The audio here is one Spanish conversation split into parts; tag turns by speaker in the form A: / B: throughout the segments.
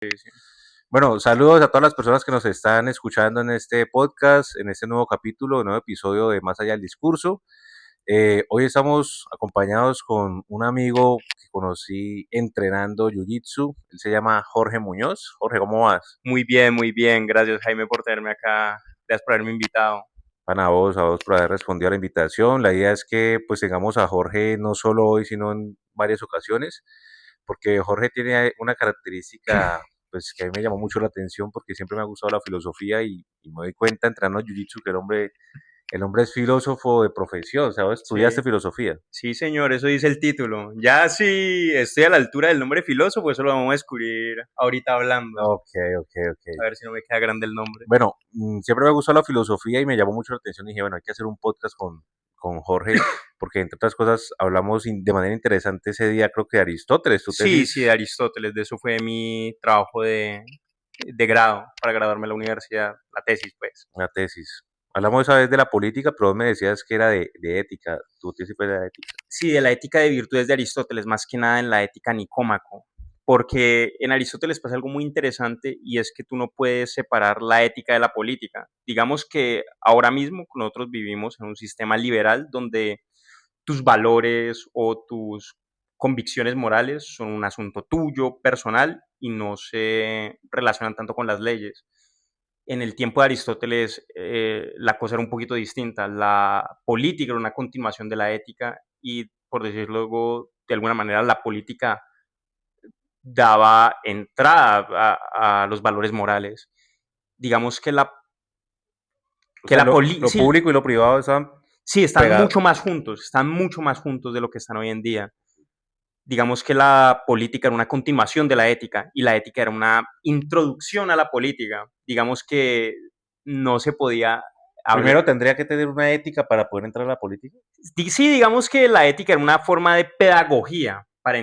A: Sí.
B: Bueno, saludos a todas las personas que nos están escuchando en este podcast, en este nuevo capítulo, nuevo episodio de Más allá del discurso. Hoy estamos acompañados con un amigo que conocí entrenando Jiu-Jitsu. Él se llama Jorge Muñoz. Jorge, ¿cómo vas?
A: Muy bien. Gracias, Jaime, por tenerme acá. Gracias por haberme invitado.
B: Bueno, a vos por haber respondido a la invitación. La idea es que pues tengamos a Jorge no solo hoy, sino en varias ocasiones, porque Jorge tiene una característica pues que a mí me llamó mucho la atención porque siempre me ha gustado la filosofía y me doy cuenta entrenando Jiu-Jitsu que el hombre es filósofo de profesión, o sea, vos estudiaste
A: Sí,
B: filosofía.
A: sí, señor, eso dice el título. Ya si estoy a la altura del nombre filósofo, eso lo vamos a descubrir ahorita hablando.
B: Ok, ok, ok.
A: A ver si no me queda grande el nombre.
B: Bueno, siempre me ha gustado la filosofía y me llamó mucho la atención y dije, bueno, hay que hacer un podcast con Jorge, porque entre otras cosas hablamos de manera interesante ese día, creo que de Aristóteles, tu
A: Sí, sí, de
B: tesis,
A: Aristóteles. De eso fue mi trabajo de grado, para graduarme en la universidad. La tesis, pues.
B: una tesis. Hablamos esa vez de la política, pero vos me decías que era de ética, tu tesis fue de ética.
A: Sí, de la ética de virtudes de Aristóteles, más que nada en la ética nicómaco, porque en Aristóteles pasa algo muy interesante y es que tú no puedes separar la ética de la política. Digamos que ahora mismo nosotros vivimos en un sistema liberal donde tus valores o tus convicciones morales son un asunto tuyo, personal, y no se relacionan tanto con las leyes. En el tiempo de Aristóteles la cosa era un poquito distinta. La política era una continuación de la ética y, por decirlo luego, de alguna manera, la política daba entrada a los valores morales. Digamos que
B: O sea, lo
A: sí,
B: público y lo privado están
A: sí,
B: pegados.
A: están mucho más juntos de lo que están hoy en día. Digamos que la política era una continuación de la ética y la ética era una introducción a la política. Digamos que no se podía hablar.
B: Primero tendría que tener una ética para poder entrar a la política.
A: Sí, digamos que la ética era una forma de pedagogía para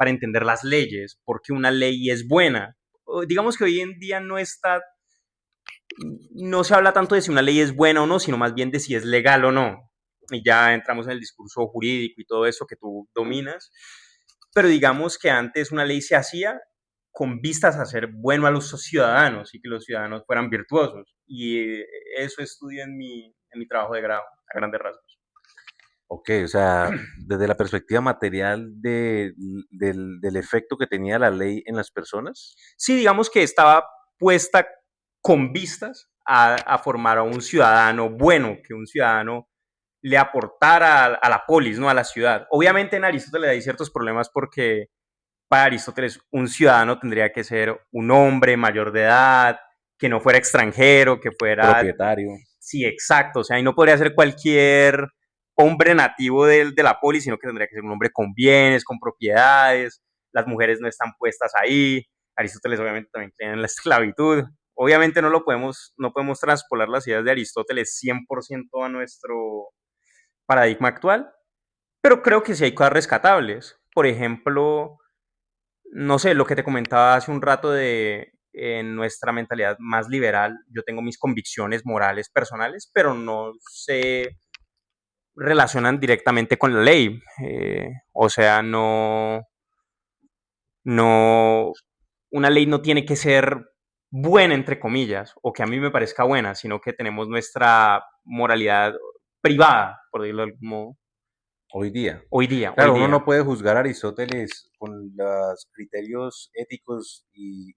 A: entender las leyes, porque una ley es buena. Digamos que hoy en día no se habla tanto de si una ley es buena o no, sino más bien de si es legal o no. Y ya entramos en el discurso jurídico y todo eso que tú dominas. Pero digamos que antes una ley se hacía con vistas a ser bueno a los ciudadanos y que los ciudadanos fueran virtuosos. Y eso estudio en mi trabajo de grado, a grandes rasgos.
B: Ok, o sea, desde la perspectiva material del efecto que tenía la ley en las personas.
A: Sí, digamos que estaba puesta con vistas a formar a un ciudadano bueno, que un ciudadano le aportara a la polis, ¿no? A la ciudad. Obviamente en Aristóteles hay ciertos problemas porque para Aristóteles un ciudadano tendría que ser un hombre mayor de edad, que no fuera extranjero, que fuera...
B: Propietario.
A: Sí, exacto. O sea, y no podría ser cualquier hombre nativo de la polis, sino que tendría que ser un hombre con bienes, con propiedades. Las mujeres no están puestas ahí. Aristóteles obviamente también creía en la esclavitud. Obviamente no podemos traspolar las ideas de Aristóteles 100% a nuestro paradigma actual, pero creo que sí hay cosas rescatables. Por ejemplo, no sé, lo que te comentaba hace un rato de en nuestra mentalidad más liberal, yo tengo mis convicciones morales personales, pero no se relacionan directamente con la ley. O sea, no, una ley no tiene que ser buena, entre comillas, o que a mí me parezca buena, sino que tenemos nuestra moralidad privada, por decirlo de algún modo,
B: Hoy día.
A: hoy día, hoy
B: Claro, uno no
A: día.
B: puede juzgar a Aristóteles con los criterios éticos y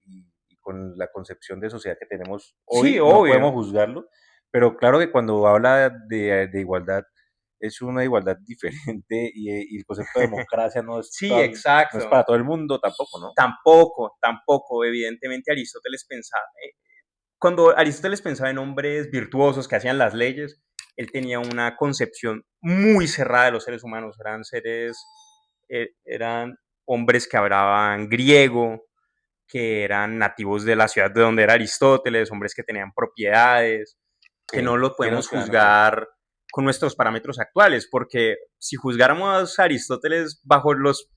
B: con la concepción de sociedad que tenemos
A: Sí,
B: hoy, no podemos
A: obvio.
B: juzgarlo, pero claro que cuando habla de igualdad, es una igualdad diferente y el concepto de democracia
A: Sí,
B: no es
A: exacto.
B: para todo el mundo tampoco, ¿no?
A: Tampoco. Evidentemente Aristóteles pensaba, cuando Aristóteles pensaba en hombres virtuosos que hacían las leyes, él tenía una concepción muy cerrada de los seres humanos. Eran hombres que hablaban griego, que eran nativos de la ciudad de donde era Aristóteles, hombres que tenían propiedades, que no
B: Sí,
A: lo
B: que eran
A: podemos
B: ciudadanos de...
A: juzgar con nuestros parámetros actuales, porque si juzgáramos a Aristóteles bajo los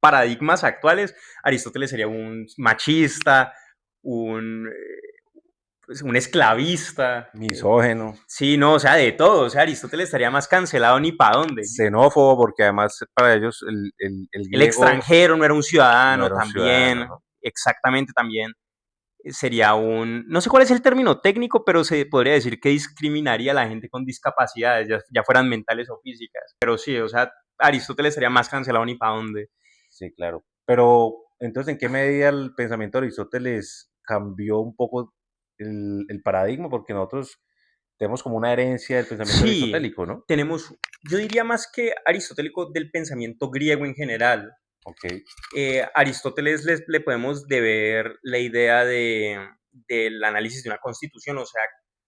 A: paradigmas actuales, Aristóteles sería un machista, un esclavista.
B: Misógeno,
A: Sí, no, o sea, de todo. O sea, Aristóteles estaría más cancelado ni para dónde.
B: xenófobo, porque además para ellos el
A: El
B: griego
A: extranjero no era un
B: no
A: ciudadano
B: era un ciudadano,
A: también.
B: ¿no?
A: exactamente también sería no sé cuál es el término técnico, pero se podría decir que discriminaría a la gente con discapacidades, ya fueran mentales o físicas. Pero sí, o sea, Aristóteles sería más cancelado ni para dónde.
B: Sí, claro. Pero entonces, ¿en qué medida el pensamiento de Aristóteles cambió un poco el paradigma? Porque nosotros tenemos como una herencia del pensamiento
A: Sí,
B: aristotélico, ¿no?
A: tenemos, yo diría más que aristotélico del pensamiento griego en general.
B: Ok,
A: Aristóteles le podemos deber la idea del análisis de una constitución, o sea,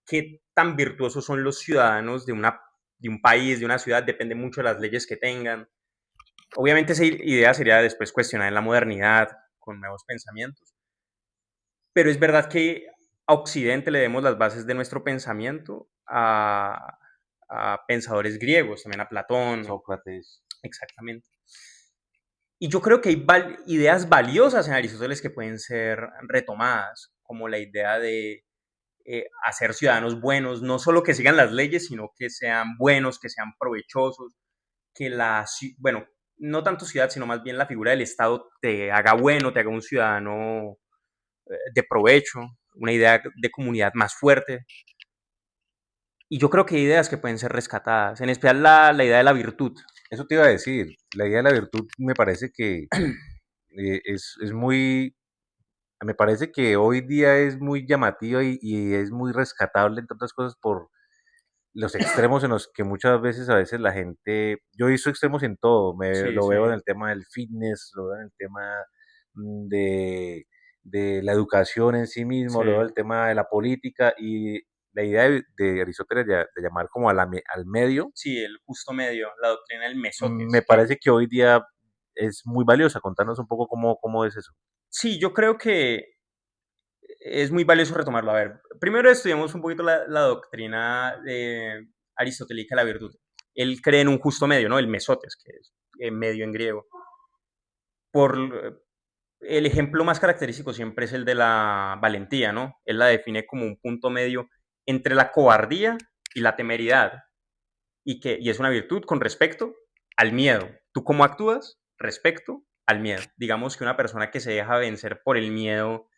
A: qué tan virtuosos son los ciudadanos de un país, de una ciudad, depende mucho de las leyes que tengan. Obviamente esa idea sería después cuestionada en la modernidad, con nuevos pensamientos, pero es verdad que a Occidente le demos las bases de nuestro pensamiento a pensadores griegos, también a Platón,
B: Sócrates.
A: exactamente. Y yo creo que hay ideas valiosas en Aristóteles que pueden ser retomadas, como la idea de hacer ciudadanos buenos, no solo que sigan las leyes, sino que sean buenos, que sean provechosos, que bueno, no tanto ciudad, sino más bien la figura del Estado te haga bueno, te haga un ciudadano de provecho, una idea de comunidad más fuerte. Y yo creo que hay ideas que pueden ser rescatadas, en especial la idea de la virtud.
B: Eso te iba a decir. La idea de la virtud me parece que es muy, me parece que hoy día es muy llamativa y es muy rescatable, entre otras cosas, por los extremos en los que muchas veces a veces la gente, yo he visto extremos en todo,
A: Sí,
B: lo
A: sí.
B: veo en el tema del fitness, lo veo en el tema de, de la educación en sí mismo,
A: Sí.
B: lo veo en el tema de la política y la idea de Aristóteles de llamar como al medio,
A: Sí, el justo medio, la doctrina del
B: me
A: mesotes.
B: parece que hoy día es muy valiosa. Contarnos un poco cómo es eso.
A: Sí, yo creo que es muy valioso retomarlo. A ver, primero estudiamos un poquito la doctrina aristotélica de la virtud. Él cree en un justo medio, ¿no? El mesotes, que es medio en griego. El ejemplo más característico siempre es el de la valentía, ¿no? Él la define como un punto medio entre la cobardía y la temeridad, y es una virtud con respecto al miedo. ¿Tú cómo actúas respecto al miedo? Digamos que una persona que se deja vencer por el miedo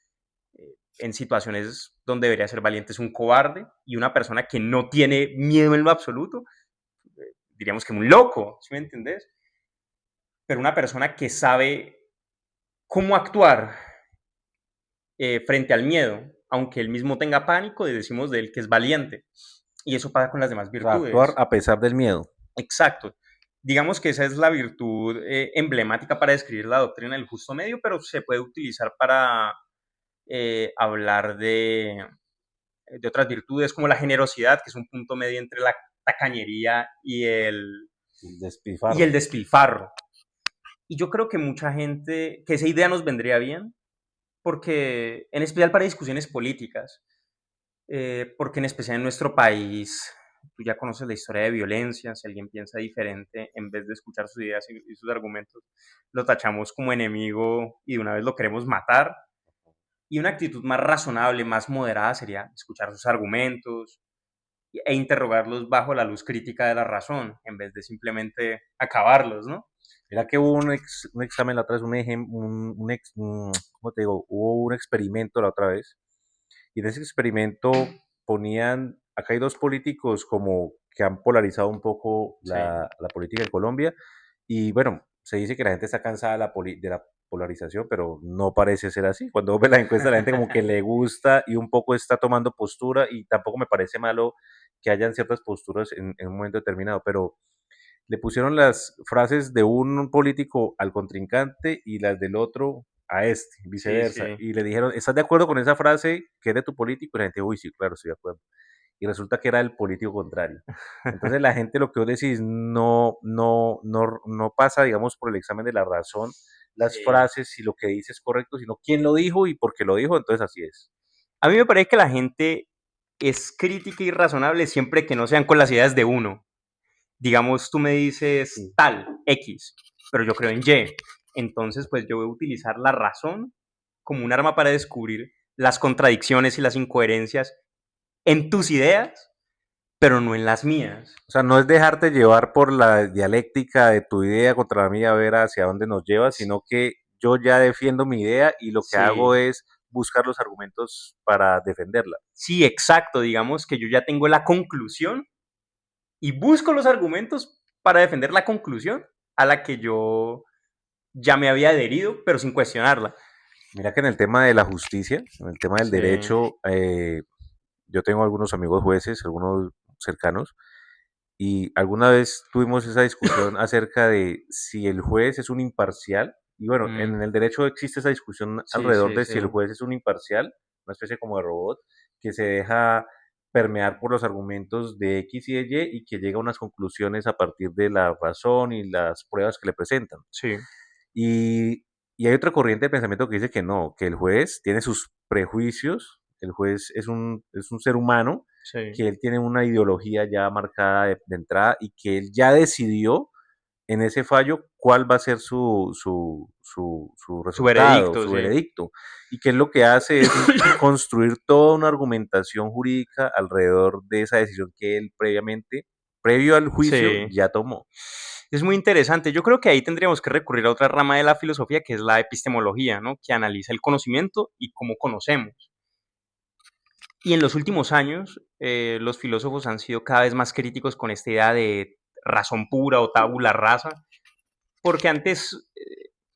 A: en situaciones donde debería ser valiente es un cobarde, y una persona que no tiene miedo en lo absoluto, diríamos que un loco, ¿sí me entendés? Pero una persona que sabe cómo actuar frente al miedo, aunque él mismo tenga pánico, decimos de él que es valiente. Y eso pasa con las demás
B: O sea, actuar
A: virtudes.
B: a pesar del miedo.
A: Exacto. Digamos que esa es la virtud emblemática para describir la doctrina del justo medio, pero se puede utilizar para hablar de otras virtudes como la generosidad, que es un punto medio entre la tacañería
B: El
A: y el
B: despilfarro.
A: despilfarro. Y yo creo que mucha gente, que esa idea nos vendría bien, porque en especial para discusiones políticas, porque en especial en nuestro país, tú ya conoces la historia de violencia, si alguien piensa diferente, en vez de escuchar sus ideas y sus argumentos, lo tachamos como enemigo y de una vez lo queremos matar. Y una actitud más razonable, más moderada sería escuchar sus argumentos e interrogarlos bajo la luz crítica de la razón, en vez de simplemente acabarlos, ¿no?
B: Mira que hubo un examen la otra vez, ¿cómo te digo? Hubo un experimento la otra vez, y en ese experimento ponían, acá hay dos políticos como que han polarizado un poco
A: Sí,
B: la política en Colombia, y bueno, se dice que la gente está cansada de la polarización, pero no parece ser así. Cuando ves la encuesta, la gente como que le gusta y un poco está tomando postura, y tampoco me parece malo que hayan ciertas posturas en un momento determinado, pero le pusieron las frases de un político al contrincante y las del otro a este,
A: sí,
B: viceversa.
A: sí.
B: Y le dijeron, ¿estás de acuerdo con esa frase que es de tu político? Y la gente, uy, sí, claro, estoy de acuerdo. Y resulta que era el político contrario. Entonces la gente, lo que vos decís, no pasa, digamos, por el examen de la razón, las
A: Sí.
B: frases, si lo que dice es correcto, sino quién lo dijo y por qué lo dijo, entonces así es.
A: A mí me parece que la gente es crítica y razonable siempre que no sean con las ideas de uno. Digamos, tú me dices
B: Sí.
A: tal, X, pero yo creo en Y. Entonces, pues yo voy a utilizar la razón como un arma para descubrir las contradicciones y las incoherencias en tus ideas, pero no en las mías.
B: O sea, no es dejarte llevar por la dialéctica de tu idea contra la mía, a ver hacia dónde nos lleva, sino que yo ya defiendo mi idea y lo que hago
A: Sí,
B: es buscar los argumentos para defenderla.
A: sí, exacto. Digamos que yo ya tengo la conclusión y busco los argumentos para defender la conclusión a la que yo ya me había adherido, pero sin cuestionarla.
B: Mira que en el tema de la justicia, en el tema del
A: Sí,
B: derecho, yo tengo algunos amigos jueces, algunos cercanos, y alguna vez tuvimos esa discusión acerca de si el juez es un imparcial. Y bueno,
A: mm,
B: en el derecho existe esa discusión
A: sí,
B: alrededor
A: sí,
B: de
A: sí.
B: si el juez es un imparcial, una especie como de robot, que se deja permear por los argumentos de X y de Y que llega a unas conclusiones a partir de la razón y las pruebas que le presentan.
A: Sí,
B: Y, y hay otra corriente de pensamiento que dice que no, que el juez tiene sus prejuicios, el juez es un ser humano,
A: sí.
B: que él tiene una ideología ya marcada de entrada y que él ya decidió en ese fallo cuál va a ser su
A: Su
B: resultado,
A: veredicto,
B: su
A: sí.
B: veredicto, y que él lo que hace es construir toda una argumentación jurídica alrededor de esa decisión que él previamente, previo al juicio,
A: Sí.
B: ya tomó.
A: Es muy interesante. Yo creo que ahí tendríamos que recurrir a otra rama de la filosofía, que es la epistemología, ¿no? Que analiza el conocimiento y cómo conocemos. Y en los últimos años, los filósofos han sido cada vez más críticos con esta idea de razón pura o tabula rasa, porque antes,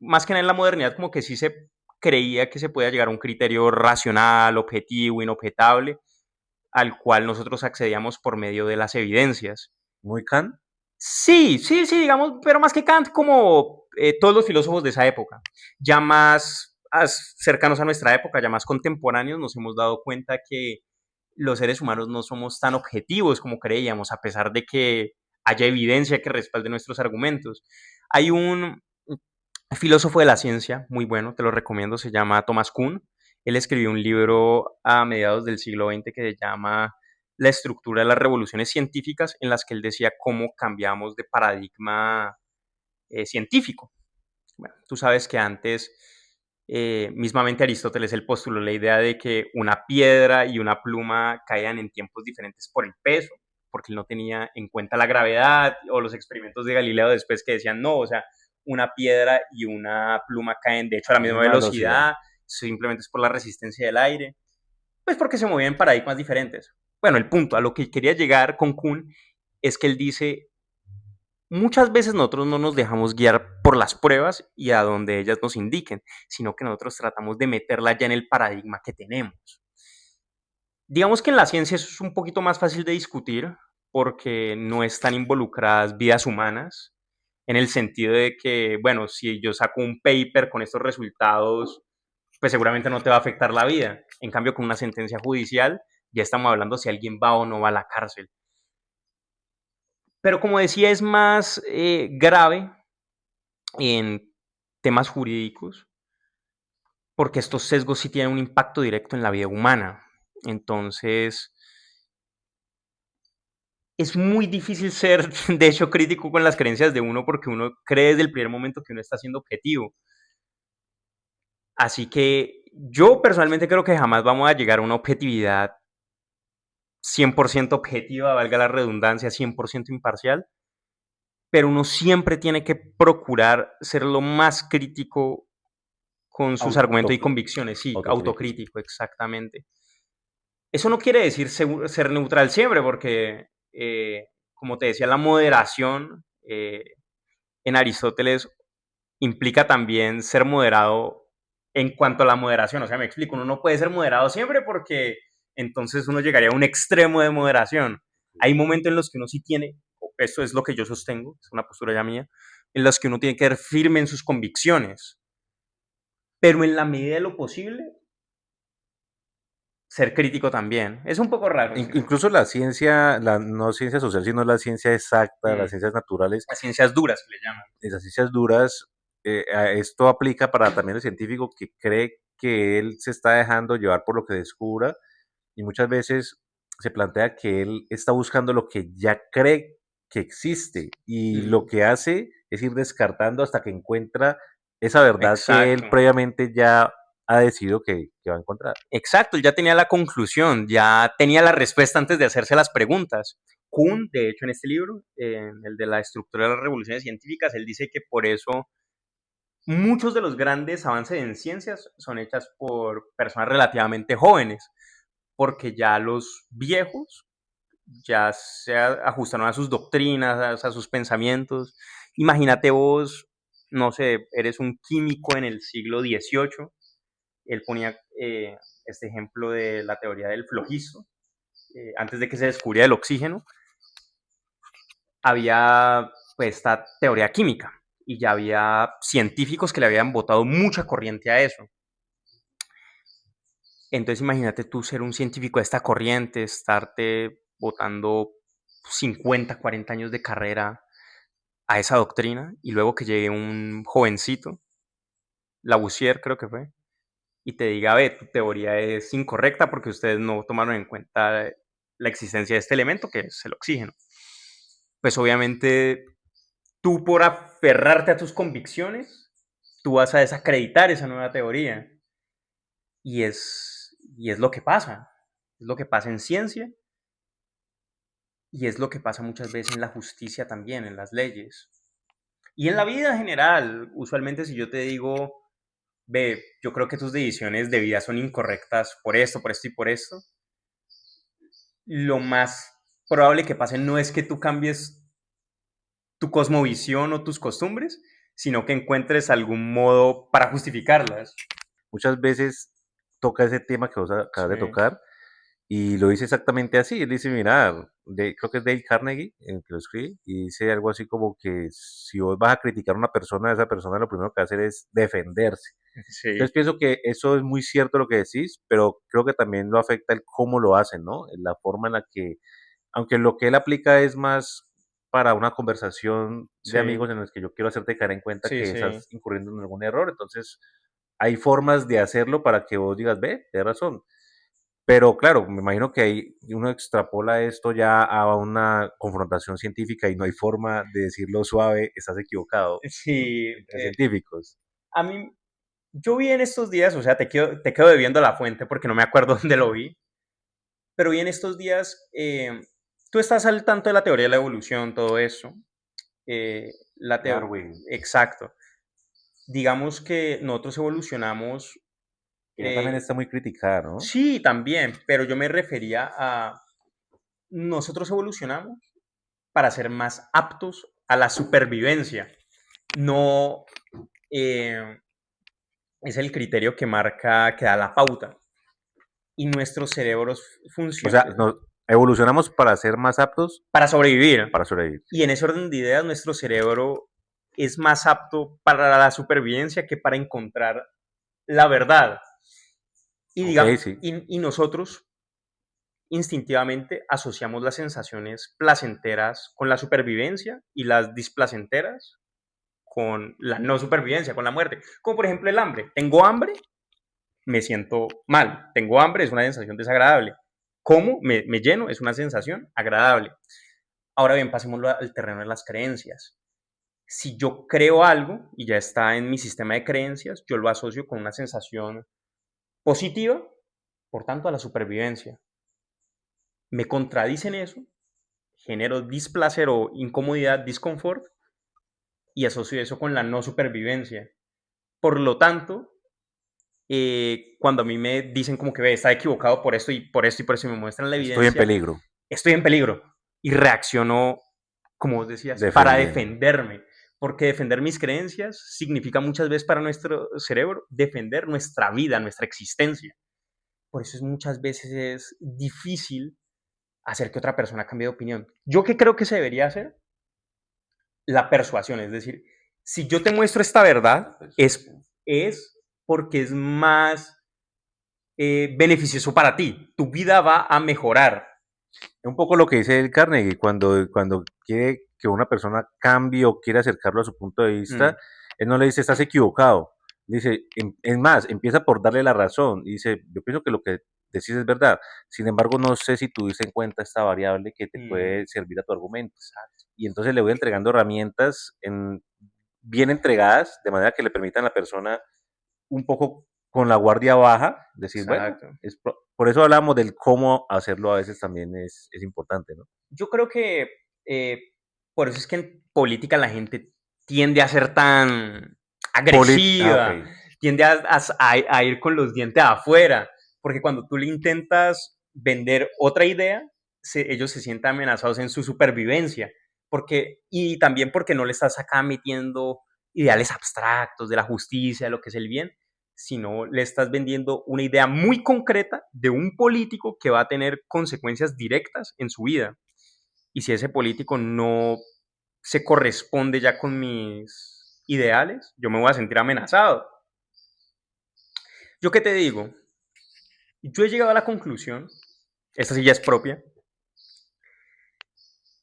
A: más que nada en la modernidad, como que sí se creía que se podía llegar a un criterio racional, objetivo, inobjetable, al cual nosotros accedíamos por medio de las evidencias.
B: Muy Kant.
A: Sí, sí, sí, digamos, pero más que Kant, como todos los filósofos de esa época, ya más cercanos a nuestra época, ya más contemporáneos, nos hemos dado cuenta que los seres humanos no somos tan objetivos como creíamos, a pesar de que haya evidencia que respalde nuestros argumentos. Hay un filósofo de la ciencia muy bueno, te lo recomiendo, se llama Thomas Kuhn. Él escribió un libro a mediados del siglo XX que se llama La estructura de las revoluciones científicas, en las que él decía cómo cambiamos de paradigma científico. Bueno, tú sabes que antes, mismamente Aristóteles, él postuló la idea de que una piedra y una pluma caían en tiempos diferentes por el peso, porque él no tenía en cuenta la gravedad, o los experimentos de Galileo después que decían, no, o sea, una piedra y una pluma caen de hecho a
B: A
A: la
B: la
A: misma
B: misma velocidad.
A: velocidad, simplemente es por la resistencia del aire, pues porque se movían en paradigmas diferentes. Bueno, el punto a lo que quería llegar con Kuhn es que él dice, muchas veces nosotros no nos dejamos guiar por las pruebas y a donde ellas nos indiquen, sino que nosotros tratamos de meterla ya en el paradigma que tenemos. Digamos que en la ciencia eso es un poquito más fácil de discutir porque no están involucradas vidas humanas, en el sentido de que, bueno, si yo saco un paper con estos resultados, pues seguramente no te va a afectar la vida. En cambio, con una sentencia judicial, ya estamos hablando si alguien va o no va a la cárcel. Pero como decía, es más grave en temas jurídicos, porque estos sesgos sí tienen un impacto directo en la vida humana. Entonces, es muy difícil ser, de hecho, crítico con las creencias de uno porque uno cree desde el primer momento que uno está siendo objetivo. Así que yo personalmente creo que jamás vamos a llegar a una objetividad 100% objetiva, valga la redundancia, 100% imparcial, pero uno siempre tiene que procurar ser lo más crítico con sus argumentos y convicciones, sí,
B: Autocrítico.
A: autocrítico, exactamente. Eso no quiere decir ser neutral siempre, porque, como te decía, la moderación en Aristóteles implica también ser moderado en cuanto a la moderación. O sea, me explico, uno no puede ser moderado siempre porque entonces uno llegaría a un extremo de moderación. Hay momentos en los que uno sí tiene, esto es lo que yo sostengo, es una postura ya mía, en los que uno tiene que ser firme en sus convicciones, pero en la medida de lo posible, ser crítico también. Es un poco raro, sí.
B: Incluso la ciencia, la no ciencia social, sino la ciencia exacta, las
A: Mm.
B: ciencias naturales,
A: Las ciencias duras que le llaman.
B: esas ciencias duras, esto aplica para también el científico que cree que él se está dejando llevar por lo que descubra y muchas veces se plantea que él está buscando lo que ya cree que existe y
A: Mm.
B: lo que hace es ir descartando hasta que encuentra esa verdad que él
A: Exacto.
B: previamente ya ha decidido que va a encontrar.
A: Exacto, él ya tenía la conclusión, ya tenía la respuesta antes de hacerse las preguntas. Kuhn, de hecho, en este libro, el de la estructura de las revoluciones científicas, él dice que por eso muchos de los grandes avances en ciencias son hechas por personas relativamente jóvenes, porque ya los viejos ya se ajustaron a sus doctrinas, a sus pensamientos. Imagínate vos, no sé, eres un químico en el siglo XVIII. Él ponía este ejemplo de la teoría del flojisto. Antes de que se descubriera el oxígeno, había pues, esta teoría química y ya había científicos que le habían botado mucha corriente a eso. Entonces imagínate tú ser un científico de esta corriente, estarte botando 50, 40 años de carrera a esa doctrina y luego que llegue un jovencito, Lavoisier creo que fue, y te diga, ve, tu teoría es incorrecta porque ustedes no tomaron en cuenta la existencia de este elemento que es el oxígeno. Pues obviamente tú por aferrarte a tus convicciones, tú vas a desacreditar esa nueva teoría. Y es lo que pasa. Es lo que pasa en ciencia y es lo que pasa muchas veces en la justicia también, en las leyes. Y en la vida en general, usualmente si yo te digo, ve, yo creo que tus decisiones de vida son incorrectas por esto y por esto, lo más probable que pase no es que tú cambies tu cosmovisión o tus costumbres, sino que encuentres algún modo para justificarlas.
B: Muchas veces toca ese tema que vos acabas de
A: Sí,
B: tocar y lo dice exactamente así. Él dice, mira, creo que es Dale Carnegie el que lo escribe, y dice algo así como que si vos vas a criticar a una persona, esa persona lo primero que va a hacer es defenderse.
A: sí,
B: Entonces pienso que eso es muy cierto lo que decís, pero creo que también lo afecta el cómo lo hacen, ¿no? La forma en la que, aunque lo que él aplica es más para una conversación de
A: sí,
B: amigos en los que yo quiero hacerte caer en cuenta
A: sí,
B: que
A: sí.
B: estás incurriendo en algún error, entonces hay formas de hacerlo para que vos digas, ve, tienes razón. Pero claro, me imagino que ahí uno extrapola esto ya a una confrontación científica y no hay forma de decirlo suave, estás equivocado,
A: Sí,
B: entre científicos.
A: a mí, yo vi en estos días, o sea, te quedo debiendo la fuente porque no me acuerdo dónde lo vi, pero vi en estos días, tú estás al tanto de la teoría de la evolución, todo eso. La teo-
B: Darwin,
A: Exacto. Digamos que nosotros evolucionamos,
B: que ya también
A: eh,
B: está muy criticada, ¿no?
A: sí, también, pero yo me refería a nosotros evolucionamos para ser más aptos a la supervivencia. No eh, es el criterio que marca, que da la pauta. Y nuestros cerebros
B: O
A: funcionan
B: sea, evolucionamos para ser más aptos
A: para sobrevivir.
B: para sobrevivir.
A: Y en ese orden de ideas, nuestro cerebro es más apto para la supervivencia que para encontrar la verdad. Y,
B: Ok,
A: digamos,
B: sí.
A: y nosotros instintivamente asociamos las sensaciones placenteras con la supervivencia y las displacenteras con la no supervivencia, con la muerte. Como por ejemplo el hambre. Tengo hambre, me siento mal. Tengo hambre, es una sensación desagradable. Como me lleno, es una sensación agradable. Ahora bien, pasémoslo al terreno de las creencias. Si yo creo algo y ya está en mi sistema de creencias, yo lo asocio con una sensación positiva, por tanto, a la supervivencia. Me contradicen eso, genero displacer o incomodidad, disconfort, y asocio eso con la no supervivencia. Por lo tanto, cuando a mí me dicen como que ve, está equivocado por esto y por esto y por eso y me muestran la
B: Estoy en
A: evidencia,
B: peligro,
A: estoy en peligro y reacciono, como vos decías, para
B: defendiendo.
A: defenderme. Porque defender mis creencias significa muchas veces para nuestro cerebro defender nuestra vida, nuestra existencia. Por eso muchas veces es difícil hacer que otra persona cambie de opinión. ¿Yo qué creo que se debería hacer? La persuasión, es decir, si yo te muestro esta verdad, es porque es más beneficioso para ti. Tu vida va a mejorar.
B: Es un poco lo que dice el Carnegie, cuando quiere que una persona cambie o quiere acercarlo a su punto de
A: Mm,
B: vista, él no le dice, estás equivocado. Dice, es más, empieza por darle la razón. Dice, yo pienso que lo que decís es verdad. Sin embargo, no sé si tuviste en cuenta esta variable que te
A: mm,
B: puede servir a tu argumento. Y entonces le voy entregando herramientas bien entregadas, de manera que le permitan a la persona un poco con la guardia baja, decir, bueno,
A: exacto.
B: por eso hablamos del cómo hacerlo a veces también es importante, ¿no?
A: Yo creo que por eso es que en política la gente tiende a ser tan agresiva,
B: ok.
A: tiende a ir con los dientes afuera, porque cuando tú le intentas vender otra idea, ellos se sienten amenazados en su supervivencia, y también porque no le estás acá metiendo ideales abstractos de la justicia, de lo que es el bien, sino le estás vendiendo una idea muy concreta de un político que va a tener consecuencias directas en su vida. Y si ese político no se corresponde ya con mis ideales, yo me voy a sentir amenazado. ¿Yo qué te digo? Yo he llegado a la conclusión, esta sí ya es propia,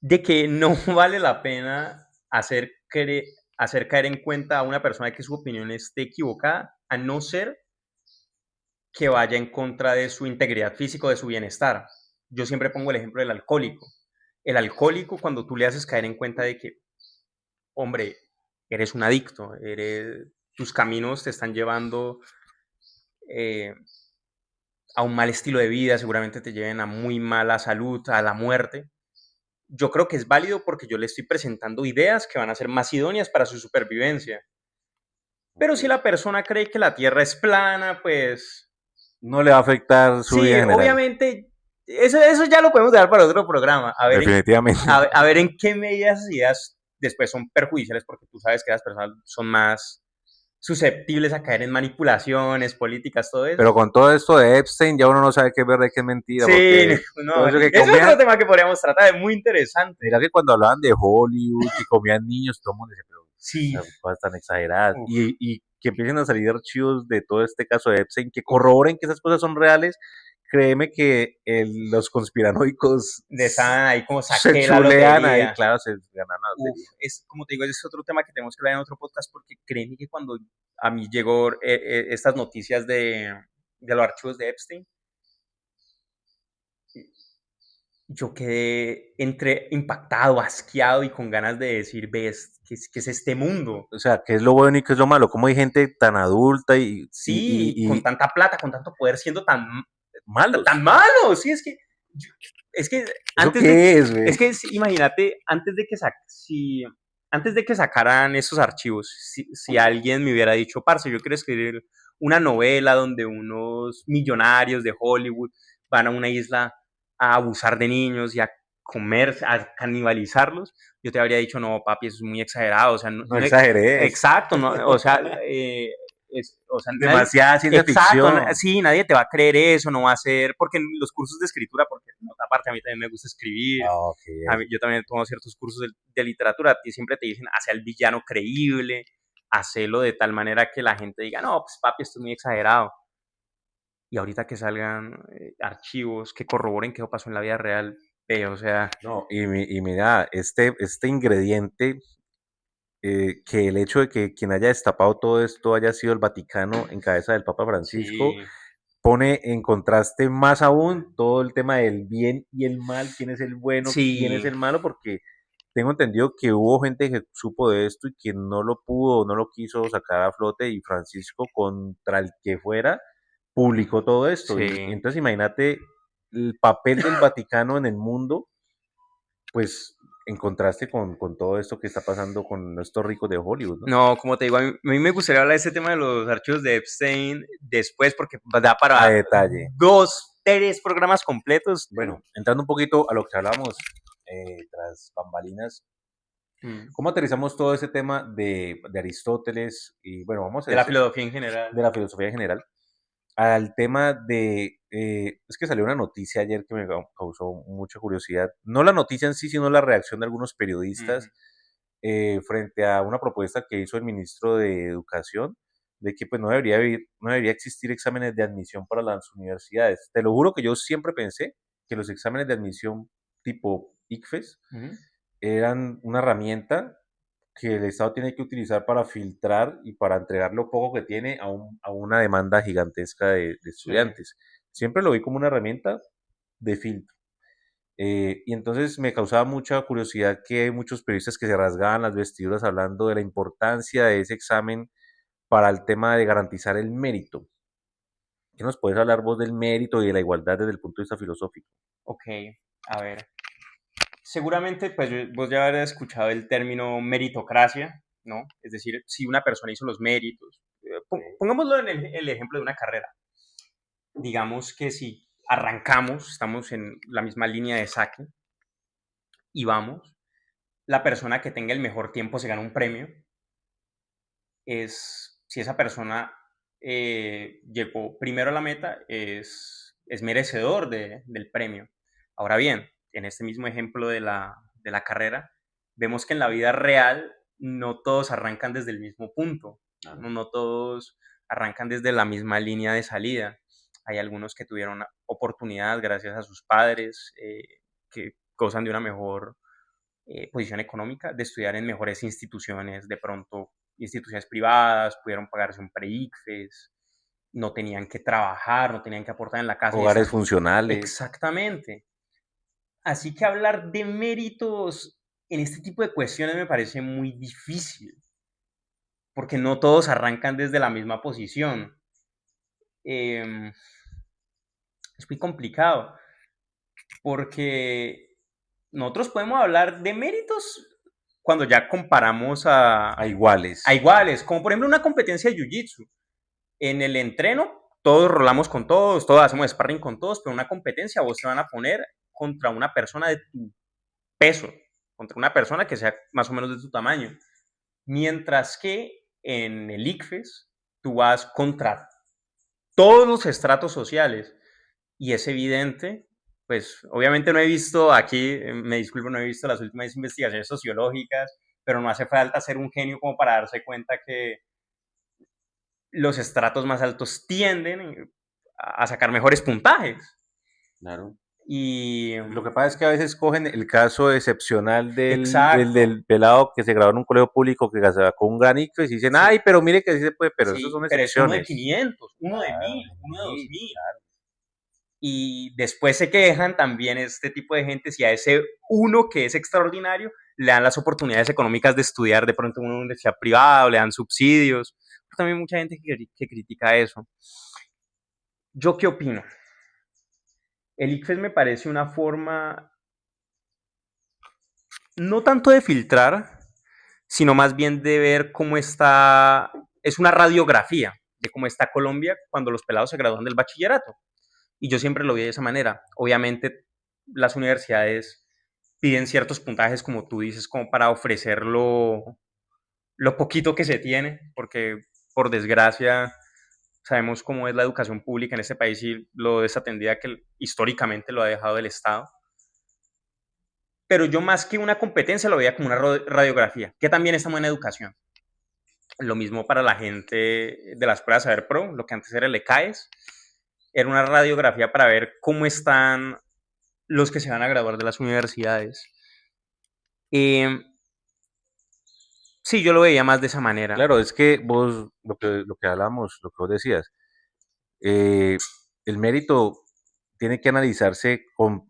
A: de que no vale la pena hacer caer en cuenta a una persona que su opinión esté equivocada, a no ser que vaya en contra de su integridad física o de su bienestar. Yo siempre pongo el ejemplo del alcohólico. El alcohólico, cuando tú le haces caer en cuenta de que, hombre, eres un adicto, tus caminos te están llevando eh, a un mal estilo de vida, seguramente te lleven a muy mala salud, a la muerte. Yo creo que es válido porque yo le estoy presentando ideas que van a ser más idóneas para su supervivencia. Pero si la persona cree que la Tierra es plana, pues
B: No le va a afectar su vida
A: sí,
B: en general.
A: obviamente, eso ya lo podemos dejar para otro programa.
B: Definitivamente.
A: A ver en qué medidas esas ideas después son perjudiciales, porque tú sabes que las personas son más susceptibles a caer en manipulaciones políticas, todo eso.
B: Pero con todo esto de Epstein, ya uno no sabe qué es verdad y qué es mentira,
A: Sí,
B: porque todo
A: no,
B: eso que
A: ese es otro
B: comían,
A: tema que podríamos tratar, es muy interesante.
B: mira que cuando hablaban de Hollywood, que comían niños, todo el mundo decía, pero
A: Sí,
B: esas cosas tan exageradas.
A: uf,
B: Y que empiecen a salir archivos de todo este caso de Epstein, que corroboren que esas cosas son reales, créeme que los conspiranoicos
A: de esa ahí como
B: se
A: saqué la
B: chulean ahí,
A: lotería.
B: claro, se ganan la
A: Uf,
B: lotería.
A: es como te digo, es otro tema que tenemos que hablar en otro podcast, porque créeme que cuando a mí llegó estas noticias de los archivos de Epstein, yo quedé entre impactado, asqueado y con ganas de decir, ves, ¿qué es este mundo?
B: O sea, ¿qué es lo bueno y qué es lo malo? ¿Cómo hay gente tan adulta
A: Sí, con
B: y
A: tanta plata, con tanto poder, siendo tan
B: malos?
A: malo. Sí, es que
B: ¿Eso
A: antes de,
B: qué es, güey?
A: es que imagínate, antes de que sacaran esos archivos, si alguien me hubiera dicho, parce, yo quiero escribir una novela donde unos millonarios de Hollywood van a una isla a abusar de niños y a comer, a canibalizarlos, yo te habría dicho, no, papi, eso es muy exagerado, o sea,
B: No exageres.
A: exacto, no, o sea,
B: Demasiada ciencia
A: exacto,
B: ficción.
A: sí, nadie te va a creer eso, no va a ser, porque en los cursos de escritura, porque aparte a mí también me gusta escribir,
B: Ah, ok.
A: yo también tomo ciertos cursos de literatura, a ti siempre te dicen, hace al villano creíble, hacelo de tal manera que la gente diga, no, pues papi, esto es muy exagerado. Y ahorita que salgan archivos que corroboren qué pasó en la vida real, o sea,
B: No, y mira, este ingrediente, que el hecho de que quien haya destapado todo esto haya sido el Vaticano en cabeza del Papa Francisco,
A: sí,
B: pone en contraste más aún todo el tema del bien y el mal, quién es el bueno, quién es
A: sí,
B: el malo, porque tengo entendido que hubo gente que supo de esto y que no lo pudo, no lo quiso sacar a flote y Francisco contra el que fuera publicó todo esto. Y
A: sí.
B: entonces imagínate el papel del Vaticano en el mundo, pues en contraste con todo esto que está pasando con estos ricos de Hollywood, ¿no?
A: No, como te digo, a mí me gustaría hablar de este tema de los archivos de Epstein después, porque da
B: A
A: para
B: detalle.
A: 2, 3 programas completos.
B: Bueno, entrando un poquito a lo que hablamos tras bambalinas,
A: Mm.
B: ¿cómo aterrizamos todo ese tema de Aristóteles y, bueno, vamos a
A: De la
B: decir,
A: filosofía en general.
B: de la filosofía en general, al tema es que salió una noticia ayer que me causó mucha curiosidad, no la noticia en sí, sino la reacción de algunos
A: Ujú.
B: periodistas frente a una propuesta que hizo el ministro de Educación de que pues no debería existir exámenes de admisión para las universidades. Te lo juro que yo siempre pensé que los exámenes de admisión tipo ICFES
A: Ujú.
B: eran una herramienta que el Estado tiene que utilizar para filtrar y para entregar lo poco que tiene a una demanda gigantesca de
A: Sí.
B: estudiantes. Siempre lo vi como una herramienta de filtro. Y entonces me causaba mucha curiosidad que hay muchos periodistas que se rasgaban las vestiduras hablando de la importancia de ese examen para el tema de garantizar el mérito. ¿Qué nos puedes hablar vos del mérito y de la igualdad desde el punto de vista filosófico?
A: Ok, a ver. Seguramente, pues vos ya habrás escuchado el término meritocracia. ¿no? Es decir, si una persona hizo los méritos, pongámoslo en el ejemplo de una carrera. Digamos que si arrancamos, estamos en la misma línea de saque y vamos, la persona que tenga el mejor tiempo se gana un premio. Si esa persona llegó primero a la meta, es merecedor del premio. Ahora bien, en este mismo ejemplo de la carrera, vemos que en la vida real no todos arrancan desde el mismo punto, no todos arrancan desde la misma línea de salida. Hay algunos que tuvieron oportunidad gracias a sus padres, que gozan de una mejor posición económica, de estudiar en mejores instituciones, de pronto instituciones privadas, pudieron pagarse un pre-ICFES, no tenían que trabajar, no tenían que aportar en la casa.
B: Hogares funcionales.
A: Exactamente. Así que hablar de méritos en este tipo de cuestiones me parece muy difícil, porque no todos arrancan desde la misma posición. Es muy complicado, porque nosotros podemos hablar de méritos cuando ya comparamos
B: a iguales.
A: A iguales, como por ejemplo una competencia de jiu-jitsu. En el entreno, todos rolamos con todos hacemos sparring con todos, pero en una competencia vos te van a poner contra una persona de tu peso, contra una persona que sea más o menos de tu tamaño. Mientras que en el ICFES, tú vas contra todos los estratos sociales y es evidente, pues obviamente no he visto aquí, me disculpo, no he visto las últimas investigaciones sociológicas, pero no hace falta ser un genio como para darse cuenta que los estratos más altos tienden a sacar mejores puntajes.
B: Claro.
A: Y
B: lo que pasa es que a veces cogen el caso excepcional del pelado que se graduó en un colegio público que sacó un gran ICFES y dicen, sí, ay, pero mire que sí se puede, pero
A: sí,
B: esos son
A: pero
B: excepciones.
A: Es uno de 500, uno de 1000, uno de 2000. Claro. Y después se quejan también este tipo de gente si a ese uno que es extraordinario le dan las oportunidades económicas de estudiar de pronto en una universidad privada o le dan subsidios. Pero también mucha gente que critica eso. ¿Yo qué opino? El ICFES me parece una forma no tanto de filtrar, sino más bien de ver cómo está, es una radiografía de cómo está Colombia cuando los pelados se gradúan del bachillerato. Y yo siempre lo vi de esa manera. Obviamente las universidades piden ciertos puntajes, como tú dices, como para ofrecer lo poquito que se tiene, porque por desgracia sabemos cómo es la educación pública en este país y lo desatendida que históricamente lo ha dejado el Estado. Pero yo más que una competencia lo veía como una radiografía, que también está en educación. Lo mismo para la gente de las pruebas Saber Pro, lo que antes era el ECAES, era una radiografía para ver cómo están los que se van a graduar de las universidades. Sí, yo lo veía más de esa manera.
B: Claro, es que vos, lo que hablamos, lo que vos decías, el mérito tiene que analizarse con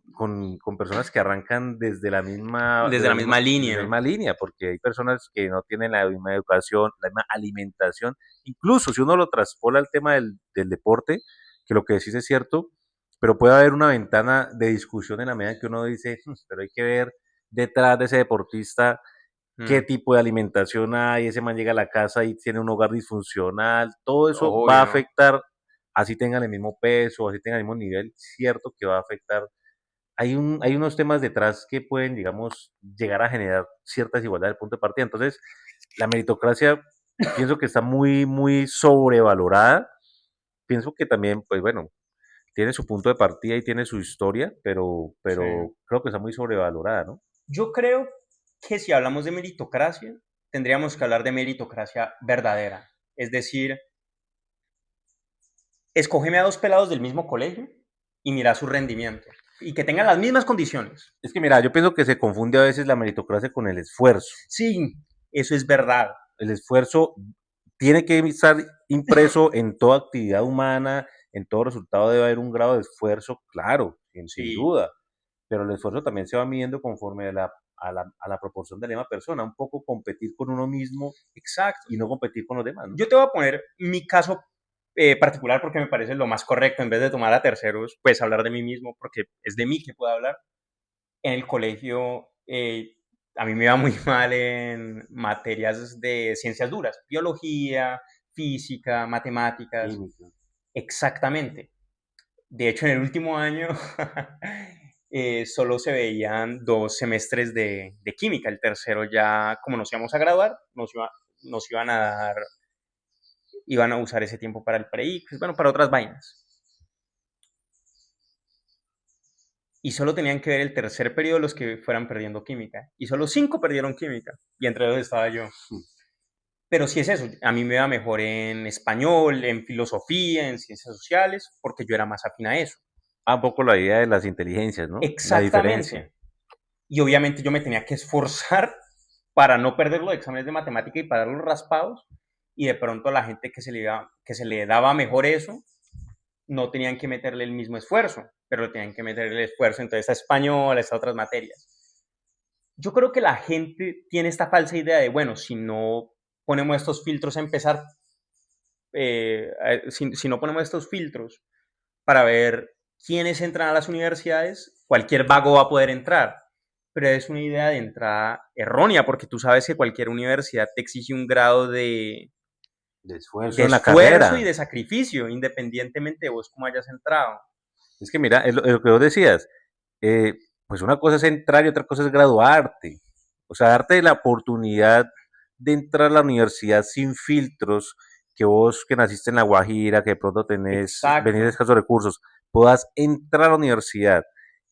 B: personas que arrancan desde la misma,
A: la misma línea.
B: Desde la misma línea, porque hay personas que no tienen la misma educación, la misma alimentación. Incluso si uno lo traspola al tema del deporte, que lo que decís es cierto, pero puede haber una ventana de discusión en la medida que uno dice, pero hay que ver detrás de ese deportista qué tipo de alimentación hay, ese man llega a la casa y tiene un hogar disfuncional, todo eso
A: Obvio,
B: va a afectar, así tengan el mismo peso, así tengan el mismo nivel, cierto que va a afectar. Hay unos temas detrás que pueden, digamos, llegar a generar cierta desigualdad del punto de partida. Entonces, la meritocracia pienso que está muy, muy sobrevalorada. Pienso que también, pues bueno, tiene su punto de partida y tiene su historia, pero
A: Sí.
B: creo que está muy sobrevalorada, ¿no?
A: Yo creo que si hablamos de meritocracia, tendríamos que hablar de meritocracia verdadera. Es decir, escógeme a dos pelados del mismo colegio y mira su rendimiento. Y que tengan las mismas condiciones.
B: Es que mira, yo pienso que se confunde a veces la meritocracia con el esfuerzo.
A: Sí, eso es verdad.
B: El esfuerzo tiene que estar impreso en toda actividad humana, en todo resultado debe haber un grado de esfuerzo, claro, sin duda, pero el esfuerzo también se va midiendo conforme a la proporción de la misma persona, un poco competir con uno mismo.
A: Exacto.
B: Y no competir con los demás, ¿no?
A: Yo te voy a poner mi caso particular porque me parece lo más correcto, en vez de tomar a terceros, pues hablar de mí mismo, porque es de mí que puedo hablar. En el colegio a mí me iba muy mal en materias de ciencias duras, biología, física, matemáticas,
B: Química.
A: exactamente. De hecho, en el último año solo se veían 2 semestres de química. El tercero ya, como nos íbamos a graduar, nos iban a dar, iban a usar ese tiempo para el pre-ICFES, bueno, para otras vainas. Y solo tenían que ver el tercer periodo los que fueran perdiendo química. Y solo 5 perdieron química. Y entre ellos estaba yo. Pero sí es eso, a mí me iba mejor en español, en filosofía, en ciencias sociales, porque yo era más afín a eso.
B: Un poco la idea de las inteligencias, ¿no? La diferencia.
A: Exactamente. Y obviamente yo me tenía que esforzar para no perder los exámenes de matemática y para los raspados. Y de pronto a la gente que se le daba mejor eso, no tenían que meterle el mismo esfuerzo, pero tenían que meterle el esfuerzo entonces a español, a estas otras materias. Yo creo que la gente tiene esta falsa idea de, bueno, si no ponemos estos filtros a empezar, si no ponemos estos filtros para ver quiénes entran a las universidades, cualquier vago va a poder entrar. Pero es una idea de entrada errónea, porque tú sabes que cualquier universidad te exige un grado
B: De esfuerzo
A: de
B: en la
A: esfuerzo y
B: carrera.
A: de sacrificio, independientemente de vos cómo hayas entrado.
B: Es que mira, es lo que vos decías. eh, pues una cosa es entrar y otra cosa es graduarte. O sea, darte la oportunidad de entrar a la universidad sin filtros, que vos que naciste en La Guajira, que de pronto venís de
A: Exacto,
B: escasos recursos, puedas entrar a la universidad